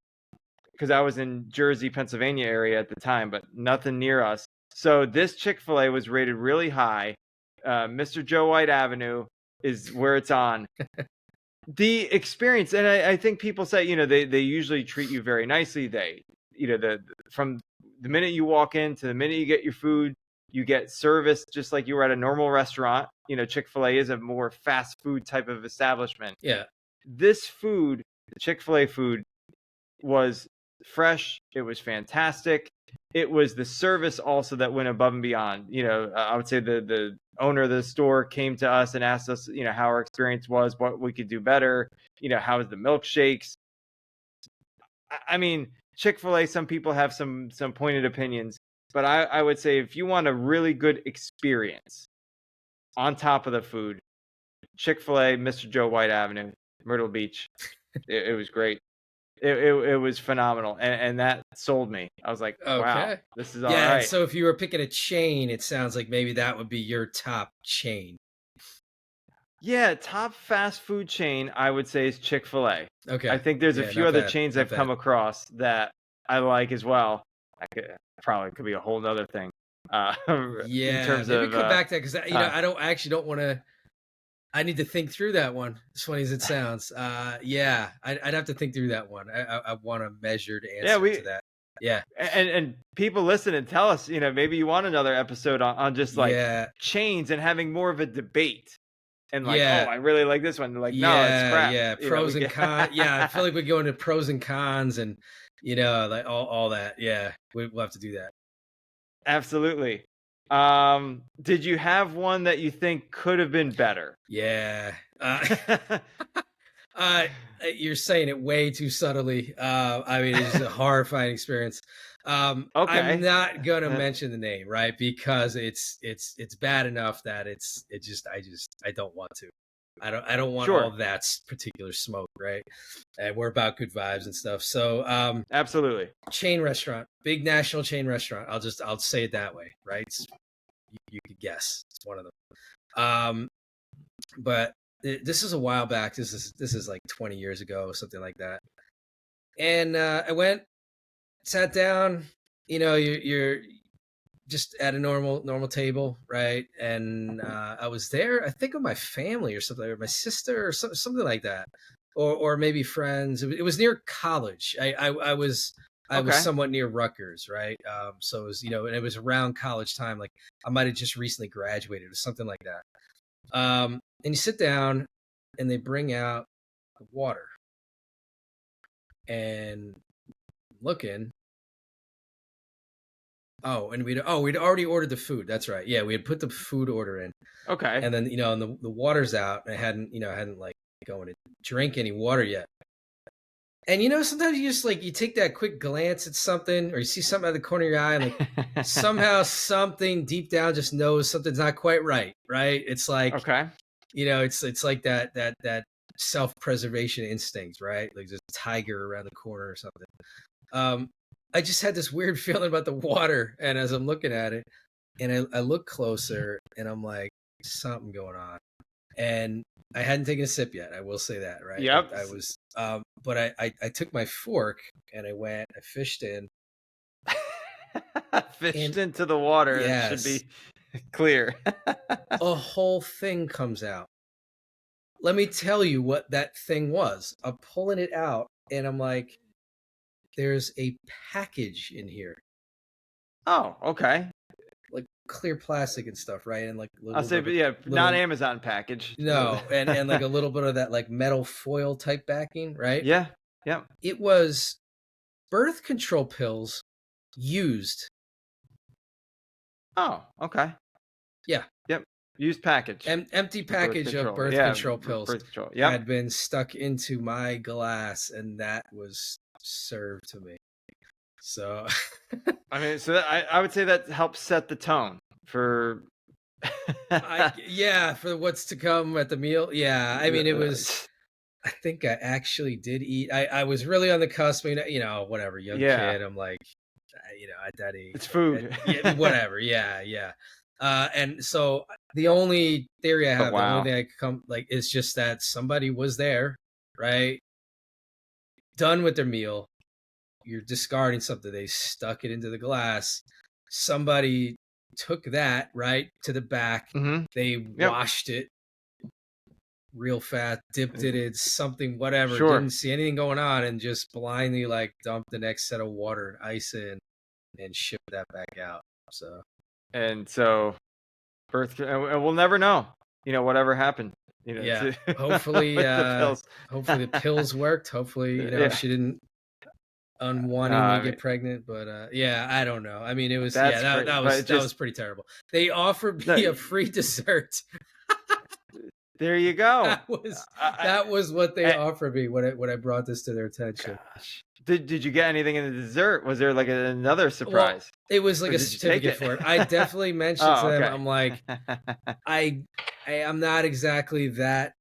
Because I was in Jersey, Pennsylvania area at the time, but nothing near us. So this Chick-fil-A was rated really high. Mr. Joe White Avenue is where it's on. The experience, and I think people say, they usually treat you very nicely. They, from the minute you walk in to the minute you get your food, you get service just like you were at a normal restaurant. Chick-fil-A is a more fast food type of establishment. Yeah. This food, the Chick-fil-A food, was fresh. It was fantastic. It was the service also that went above and beyond. I would say the owner of the store came to us and asked us, how our experience was, what we could do better. How was the milkshakes? I mean, Chick-fil-A, some people have some pointed opinions, but I would say if you want a really good experience on top of the food, Chick-fil-A, Mr. Joe White Avenue, Myrtle Beach, it was great. It was phenomenal, and that sold me. I was like, wow, Okay. this is all Yeah. And right. so if you were picking a chain, it sounds like maybe that would be your top chain. Yeah, top fast food chain I would say is Chick-fil-A. I Okay. think there's a Yeah. few Not other bad. chains Not I've come bad. across that I like as well. Probably could be a whole nother thing in Yeah. terms Maybe of come back to that because, time. I actually don't want to. I need to think through that one. As funny as it sounds, yeah, I'd have to think through that one. I want a measured Yeah, answer to that. Yeah, and people listen and tell us, maybe you want another episode on just like yeah, chains and having more of a debate. and like, oh, Yeah. I really like this one. They're like, no, it's Yeah, crap. yeah. Pros and cons. Yeah, I feel like we go into pros and cons and like all that. Yeah. We'll have to do that. Absolutely. Did you have one that you think could have been better? Yeah. Uh, you're saying it way too subtly. I mean, it's a horrifying experience. I'm Okay. not gonna mention the name, right? Because it's bad enough that I don't want to. I don't want all Sure. that particular smoke, right? And we're about good vibes and stuff. So, Absolutely. chain restaurant, big national chain restaurant. I'll say it that way, right? You could guess it's one of them. But this is a while back. This is like 20 years ago, something like that. And I went, sat down. You're just at a normal table, right? And I was there, I think, with my family or something, or my sister or something like that, or maybe friends. It was near college. I was Okay. somewhat near Rutgers, right? So it was, and it was around college time. Like I might have just recently graduated or something like that. And you sit down, and they bring out the water, and looking. Oh, and we'd already ordered the food. That's right. Yeah, we had put the food order in, Okay. and then and the water's out, and I hadn't like going to drink any water yet. And sometimes you just like you take that quick glance at something, or you see something out of the corner of your eye, and like somehow something deep down just knows something's not quite right. Right? It's like Okay. it's like that self-preservation instinct, right? Like there's a tiger around the corner or something. I just had this weird feeling about the water, and as I'm looking at it, and I look closer, and I'm like, something going on. And I hadn't taken a sip yet. I will say that, right? Yep. I was, but I took my fork and I fished in. Fished into the water. It should Yes, be clear. a whole thing comes out. Let me tell you what that thing was. I'm pulling it out, and I'm like, there's a package in here, Oh, okay. like clear plastic and stuff, right? And like I'll say, but yeah, not Amazon package. No, and like a little bit of that like metal foil type backing, right? Yeah. Yep. It was birth control pills used. Oh, okay. Yeah. Yep. Used package. Empty package of birth control pills Birth control. Yeah. had been stuck into my glass, and that was served to me. So, I mean, so I would say that helps set the tone for. for what's to come at the meal. Yeah, I mean, it was. I think I actually did eat. I was really on the cusp. Whatever, young kid. I'm like, at that age, it's food. Yeah, whatever. Yeah. And so the only theory I have, the only thing I could come like is just that somebody was there, right? Done with their meal. You're discarding something. They stuck it into the glass. Somebody took that right to the back. Mm-hmm. They washed it real fast, dipped it in something, whatever. Sure. Didn't see anything going on, and just blindly like dumped the next set of water and ice in, and shipped that back out. So birth, and we'll never know. Whatever happened. Yeah. Hopefully, hopefully the pills worked. Hopefully, she didn't unwantingly get pregnant. But I don't know. I mean, it was that was pretty terrible. They offered me a free dessert. There you go. That was what they offered me when I brought this to their attention. Gosh. Did you get anything in the dessert? Was there like another surprise? Well, it was like a certificate for it. I definitely mentioned to them. I'm like, I'm not exactly that.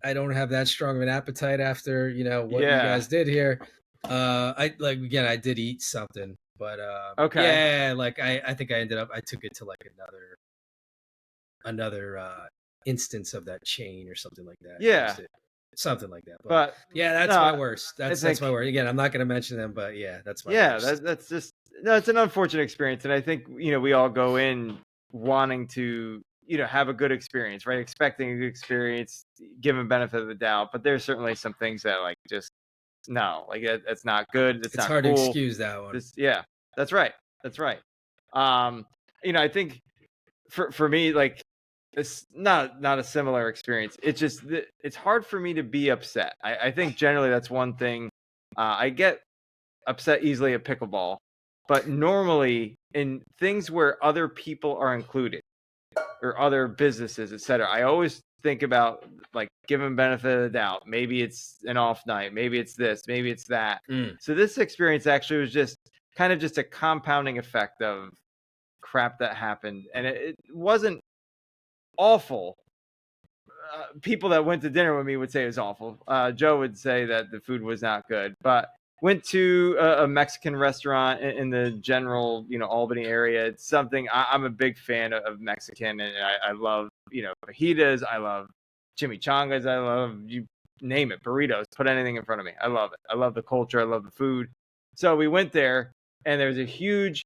I don't have that strong of an appetite after what you guys did here. I did eat something, but okay. Yeah, like I think I took it to like another instance of that chain or something like that. Yeah, something like that. But yeah, that's my worst. That's my worst. Again, I'm not going to mention them, but yeah, that's my worst. That's just it's an unfortunate experience, and I think we all go in wanting to have a good experience, right? Expecting a good experience, given benefit of the doubt. But there's certainly some things that like just no, like it's not good. It's not hard cool. to excuse that one. That's right. I think for me, like it's not a similar experience. It's just it's hard for me to be upset. I think generally that's one thing. I get upset easily at pickleball, but normally in things where other people are included or other businesses, etc., I always think about like giving benefit of the doubt. Maybe it's an off night, maybe it's this, maybe it's that. So this experience actually was just kind of just a compounding effect of crap that happened, and it wasn't awful. People that went to dinner with me would say it was awful. Joe would say that the food was not good, but went to a Mexican restaurant in the general, Albany area. It's something I'm a big fan of Mexican, and I love, fajitas. I love chimichangas. I love, you name it, burritos. Put anything in front of me. I love it. I love the culture. I love the food. So we went there, and there was a huge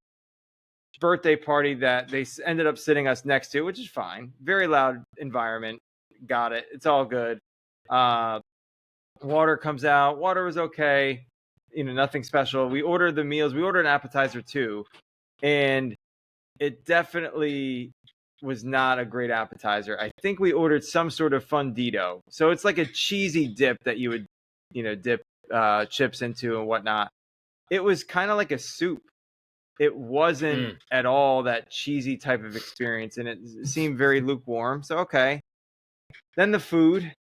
birthday party that they ended up sitting us next to, which is fine. Very loud environment. Got it. It's all good. Water comes out. Water was okay. Nothing special. We ordered the meals. We ordered an appetizer too, and it definitely was not a great appetizer. I think we ordered some sort of fundito. So it's like a cheesy dip that you would, dip chips into and whatnot. It was kind of like a soup. It wasn't at all that cheesy type of experience, and it seemed very lukewarm. So, okay. Then the food,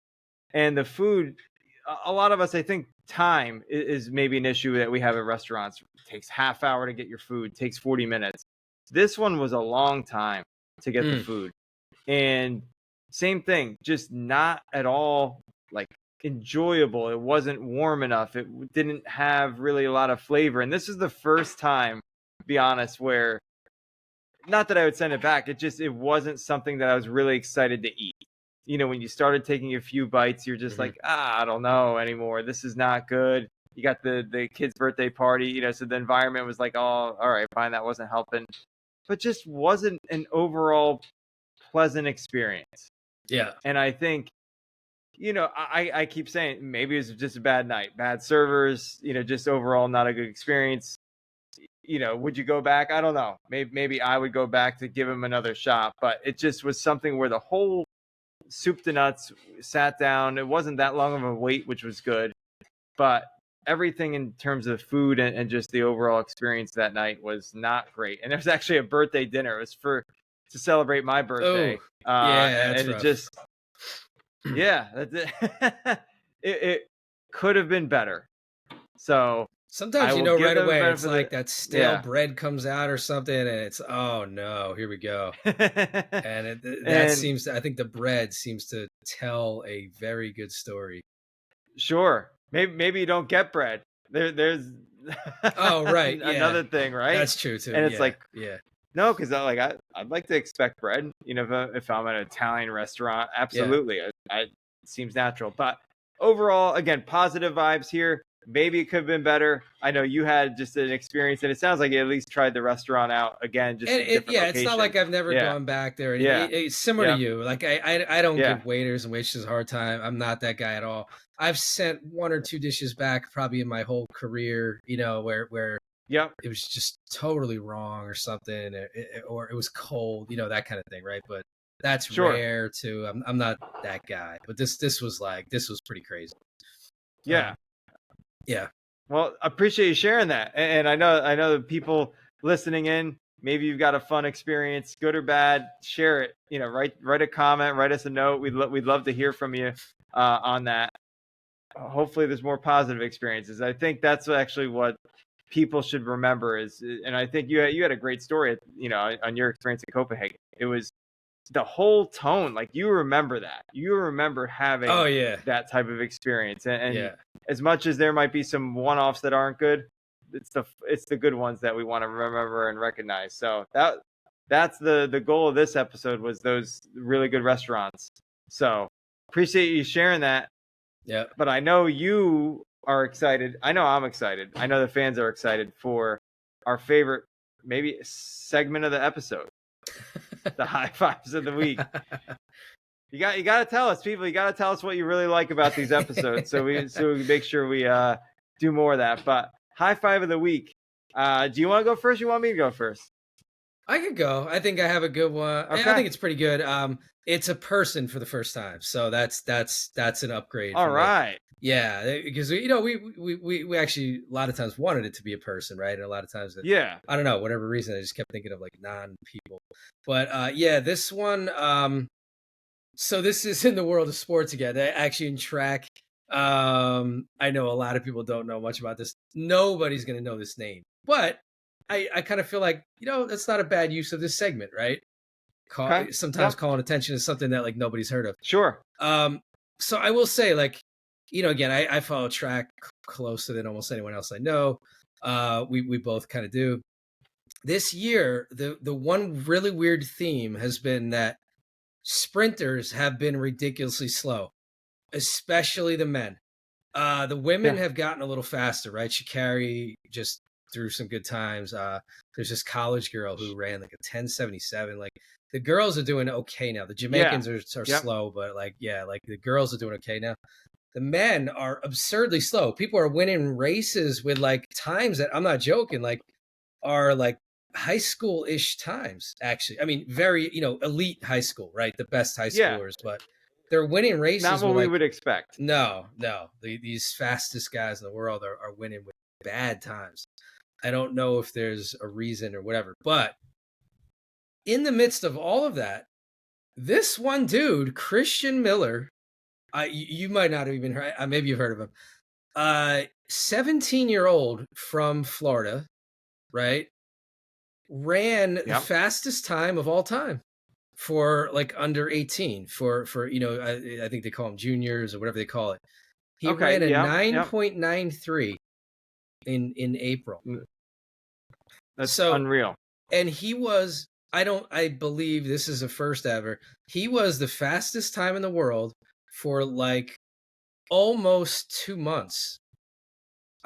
a lot of us, I think time is maybe an issue that we have at restaurants. It takes half hour to get your food, it takes 40 minutes. This one was a long time to get the food. And same thing, just not at all like enjoyable. It wasn't warm enough. It didn't have really a lot of flavor. And this is the first time, to be honest, where not that I would send it back. It wasn't something that I was really excited to eat. When you started taking a few bites, you're just like, I don't know anymore. This is not good. You got the kid's birthday party, so the environment was like, oh, all right, fine, that wasn't helping. But just wasn't an overall pleasant experience. Yeah. And I think, I keep saying maybe it was just a bad night, bad servers, just overall not a good experience. Would you go back? I don't know. Maybe I would go back to give him another shot, but it just was something where the whole soup to nuts, sat down. It wasn't that long of a wait, which was good, but everything in terms of food and just the overall experience that night was not great. And it was actually a birthday dinner. It was to celebrate my birthday. Yeah, that's and rough. It just, yeah, that's it. It could have been better. So sometimes right away it's like that stale bread comes out or something, and it's, oh no, here we go. And I think the bread seems to tell a very good story. Sure, maybe you don't get bread. There's oh right, another thing, right? That's true too. And it's no, because I'd like to expect bread. If I'm at an Italian restaurant, absolutely, it seems natural. But overall, again, positive vibes here. Maybe it could have been better. I know you had just an experience, and it sounds like you at least tried the restaurant out again. Just it's not like I've never gone back there. It's similar to you. Like I don't give waiters and waitresses a hard time. I'm not that guy at all. I've sent one or two dishes back probably in my whole career. Where it was just totally wrong or something, or it was cold. That kind of thing, right? But that's rare too. I'm not that guy. But this was pretty crazy. Yeah. Yeah. Well, I appreciate you sharing that. And I know the people listening in, maybe you've got a fun experience, good or bad, share it. Write a comment, write us a note. We'd love to hear from you on that. Hopefully there's more positive experiences. I think that's actually what people should remember and I think you had a great story, on your experience in Copenhagen. It was the whole tone, like you remember having that type of experience, and as much as there might be some one-offs that aren't good, it's the good ones that we want to remember and recognize. So that's the goal of this episode, was those really good restaurants. So appreciate you sharing that. Yeah, but I know you are excited. I know I'm excited. I know the fans are excited for our favorite maybe segment of the episode. The high fives of the week. You got to tell us, people. You got to tell us what you really like about these episodes, so we make sure we do more of that. But high five of the week. Do you want to go first? You want me to go first? I could go. I think I have a good one. I Okay. think it's pretty good. It's a person for the first time, so that's an upgrade All for me. right. Yeah, because we actually a lot of times wanted it to be a person, right? And a lot of times that Yeah. I don't know, whatever reason, I just kept thinking of like non-people. But yeah, this one. So this is in the world of sports again. Actually, in track, I know a lot of people don't know much about this. Nobody's going to know this name, but I kind of feel like that's not a bad use of this segment, right? Okay. Sometimes Yep. calling attention to something that like nobody's heard of. Sure. Um, so I will say, like, again, I follow track closer than almost anyone else I know. We both kind of do. This year, the one really weird theme has been that sprinters have been ridiculously slow, especially the men. The women Yeah. have gotten a little faster, right? Shikari just threw some good times. There's this college girl who ran like a 10:77. Like the girls are doing okay now. The Yeah. Jamaicans are Yep. slow, but like yeah, like the girls are doing okay now. The men are absurdly slow. People are winning races with like times that I'm not joking, like are like high school-ish times, actually. I mean, very, elite high school, right? The best high Yeah. schoolers, but they're winning Not races what with we like would expect. no. These fastest guys in the world are winning with bad times. I don't know if there's a reason or whatever, but in the midst of all of that, this one dude, Christian Miller, you might not have even heard, maybe you've heard of him. 17-year-old from Florida, right? Ran the Yep. fastest time of all time for like under 18 for I think they call them juniors or whatever they call it. He Okay. ran a Yep. Yep. 9.93 in April. That's So, unreal. and I believe this is a first ever. He was the fastest time in the world for like almost 2 months.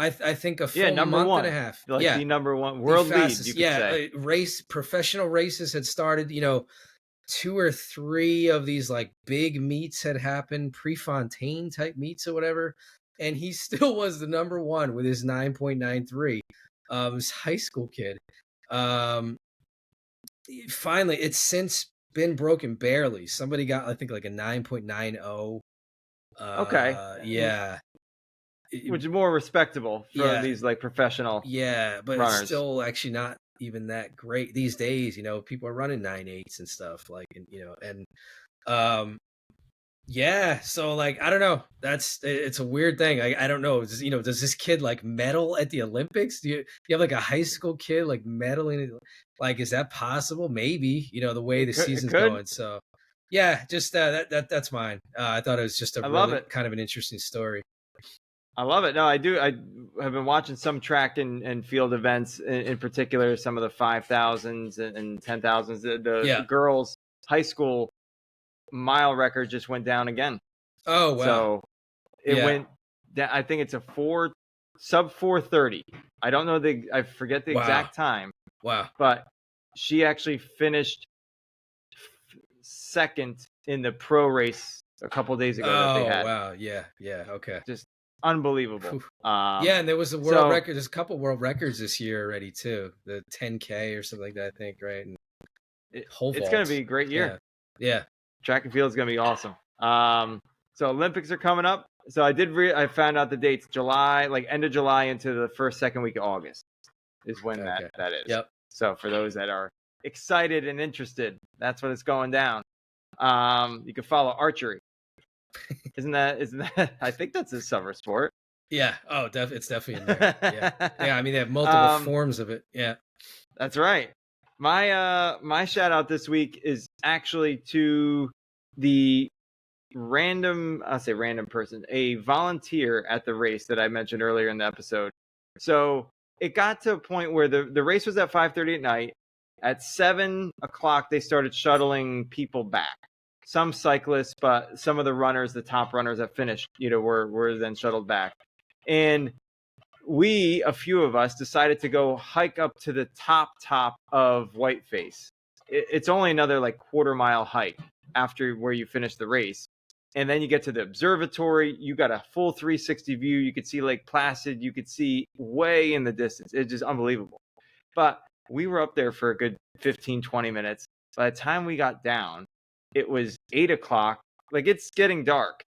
I think a Yeah. full Number month and a one. half. Like Yeah, the number one the world lead, you fastest. could Yeah, say. professional races had started, 2 or 3 of these like big meets had happened, Prefontaine type meets or whatever, and he still was the number 1 with his 9.93. This high school kid. Um, Finally, it's since been broken barely. Somebody got, I think, like a 9.90. Okay. Yeah. Which is more respectable for Yeah, these like professional yeah, but it's runners. still actually not even that great these days. People are running 9.8s and stuff like, and um, yeah. So like, I don't know. It's a weird thing. I don't know. Does this kid like medal at the Olympics? Do you have like a high school kid like medaling? Like, is that possible? Maybe. The way the It season's could. going. So yeah, just that's mine. I thought it was just a I love really it. kind of an interesting story. I love it. No, I do. I have been watching some track and field events, in particular, some of the 5,000s and 10,000s. The Yeah. girls' high school mile record just went down again. Oh wow. So it Yeah. went down. I think it's a sub 4:30. I don't know I forget the Wow. exact time, Wow. but she actually finished second in the pro race a couple days ago that they Oh had. wow. Yeah. Yeah. Okay. Just unbelievable. Whew. Yeah, and there was a world So record. There's a couple world records this year already too. The 10K or something like that, I think, right? And whole it's going to vaults. be a great year. Yeah. Track and field is going to be awesome. So Olympics are coming up. So I found out the dates. July, like end of July into the second week of August is when Okay. that is. Yep. So for those that are excited and interested, that's when it's going down. You can follow archery. Isn't that I think that's a summer sport. Yeah. Oh, it's definitely in there. Yeah. Yeah. I mean, they have multiple forms of it. Yeah. That's right. My shout out this week is actually to the I'll say random person, a volunteer at the race that I mentioned earlier in the episode. So it got to a point where the race was at 5:30 at night. At 7 o'clock, they started shuttling people back. Some cyclists, but some of the runners, the top runners that finished, were then shuttled back. And a few of us, decided to go hike up to the top of Whiteface. It's only another like quarter-mile hike after where you finish the race. And then you get to the observatory. You got a full 360 view. You could see Lake Placid. You could see way in the distance. It's just unbelievable. But We were up there for a good 15, 20 minutes. By the time we got down, it was 8 o'clock. Like, it's getting dark.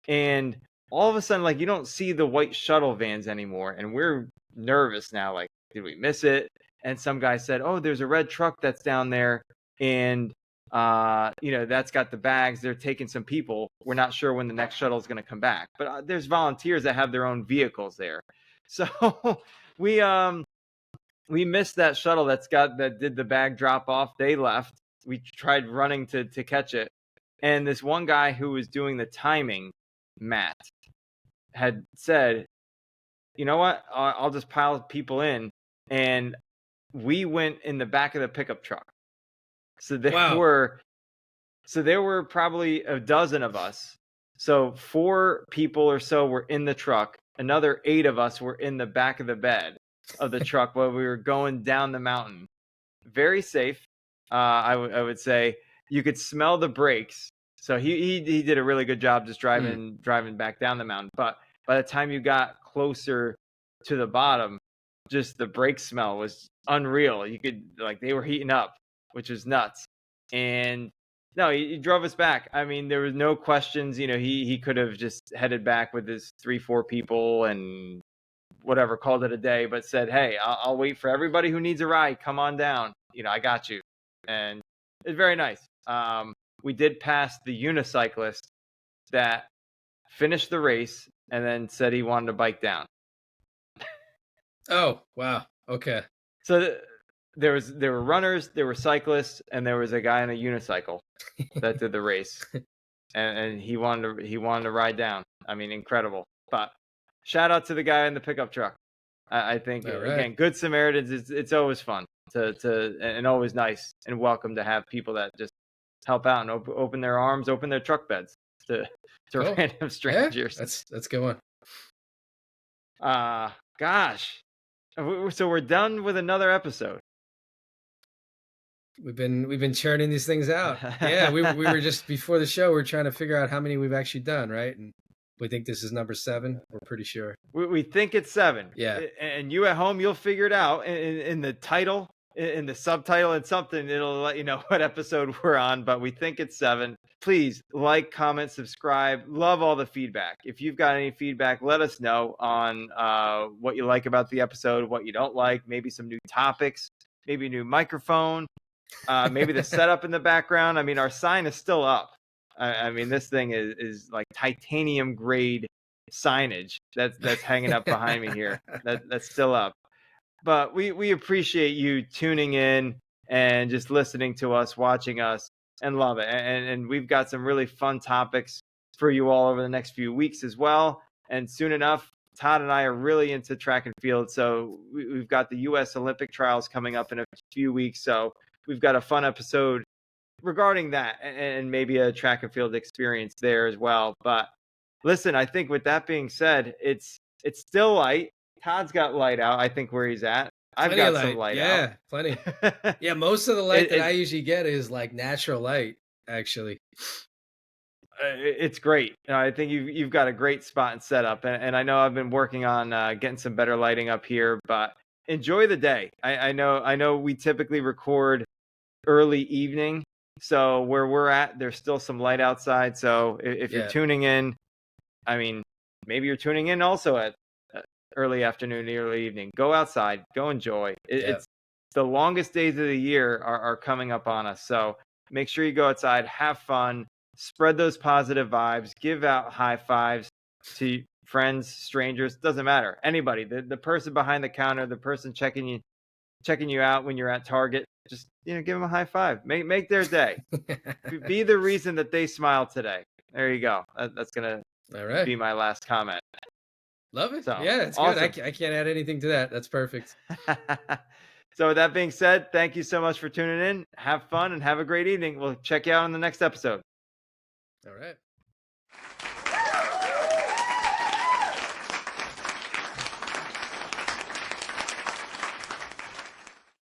And all of a sudden, like, you don't see the white shuttle vans anymore. And we're nervous now. Like, did we miss it? And some guy said, oh, there's a red truck that's down there. And, that's got the bags. They're taking some people. We're not sure when the next shuttle is going to come back. But there's volunteers that have their own vehicles there. So we missed that shuttle that did the bag drop off. They left. We tried running to catch it. And this one guy who was doing the timing, Matt, had said, you know what? I'll just pile people in. And we went in the back of the pickup truck. So there were probably a dozen of us. So 4 people or so were in the truck. Another 8 of us were in the back of the bed of the truck while we were going down the mountain. Very safe. I would say you could smell the brakes. So he did a really good job just driving back down the mountain. But by the time you got closer to the bottom, just the brake smell was unreal. You could, like, they were heating up, which was nuts. And no, he drove us back. I mean, there was no questions. He could have just headed back with his 3-4 people and whatever, called it a day, but said, hey, I'll wait for everybody who needs a ride. Come on down. I got you. And it's very nice. We did pass the unicyclist that finished the race and then said he wanted to bike down. Oh, wow. Okay. So there were runners, there were cyclists, and there was a guy on a unicycle that did the race. And he wanted to ride down. I mean, incredible. But shout out to the guy in the pickup truck. I think, again, Good Samaritans, it's always fun and always nice and welcome to have people that just help out and open their arms, open their truck beds to Cool. random strangers. Yeah, that's good one. Gosh. So we're done with another episode. We've been churning these things out. Yeah, we were just before the show. We're trying to figure out how many we've actually done, right? And we think this is number 7. We're pretty sure. We think it's 7. Yeah. And you at home, you'll figure it out in the title, in the subtitle, and something. It'll let you know what episode we're on. But we think it's 7. Please like, comment, subscribe. Love all the feedback. If you've got any feedback, let us know on what you like about the episode, what you don't like, maybe some new topics, maybe a new microphone. Maybe the setup in the background. I mean, our sign is still up. I mean, this thing is like titanium grade signage that's hanging up behind me here. That's still up. But we appreciate you tuning in and just listening to us, watching us, and love it. And we've got some really fun topics for you all over the next few weeks as well. And soon enough, Todd and I are really into track and field. So we've got the U.S. Olympic trials coming up in a few weeks. So we've got a fun episode regarding that and maybe a track and field experience there as well. But listen, I think with that being said, it's still light. Todd's got light out, I think, where he's at. I've got some light out. Yeah, plenty. Yeah, most of the light that I usually get is like natural light, actually. It's great. I think you've got a great spot and setup. And I know I've been working on getting some better lighting up here, but enjoy the day. I know we typically record early evening, so where we're at, there's still some light outside. So if you're tuning in, I mean, maybe you're tuning in also at early afternoon, early evening. Go outside, go enjoy. It's the longest days of the year are coming up on us. So make sure you go outside, have fun, spread those positive vibes, give out high fives to friends, strangers, doesn't matter. Anybody, the person behind the counter, the person checking you out when you're at Target, just give them a high five. Make their day. Be the reason that they smile today. There you go. That's gonna be my last comment. Love it. So, yeah, it's awesome. Good. I can't add anything to that. That's perfect. So with that being said, thank you so much for tuning in. Have fun and have a great evening. We'll check you out on the next episode. All right.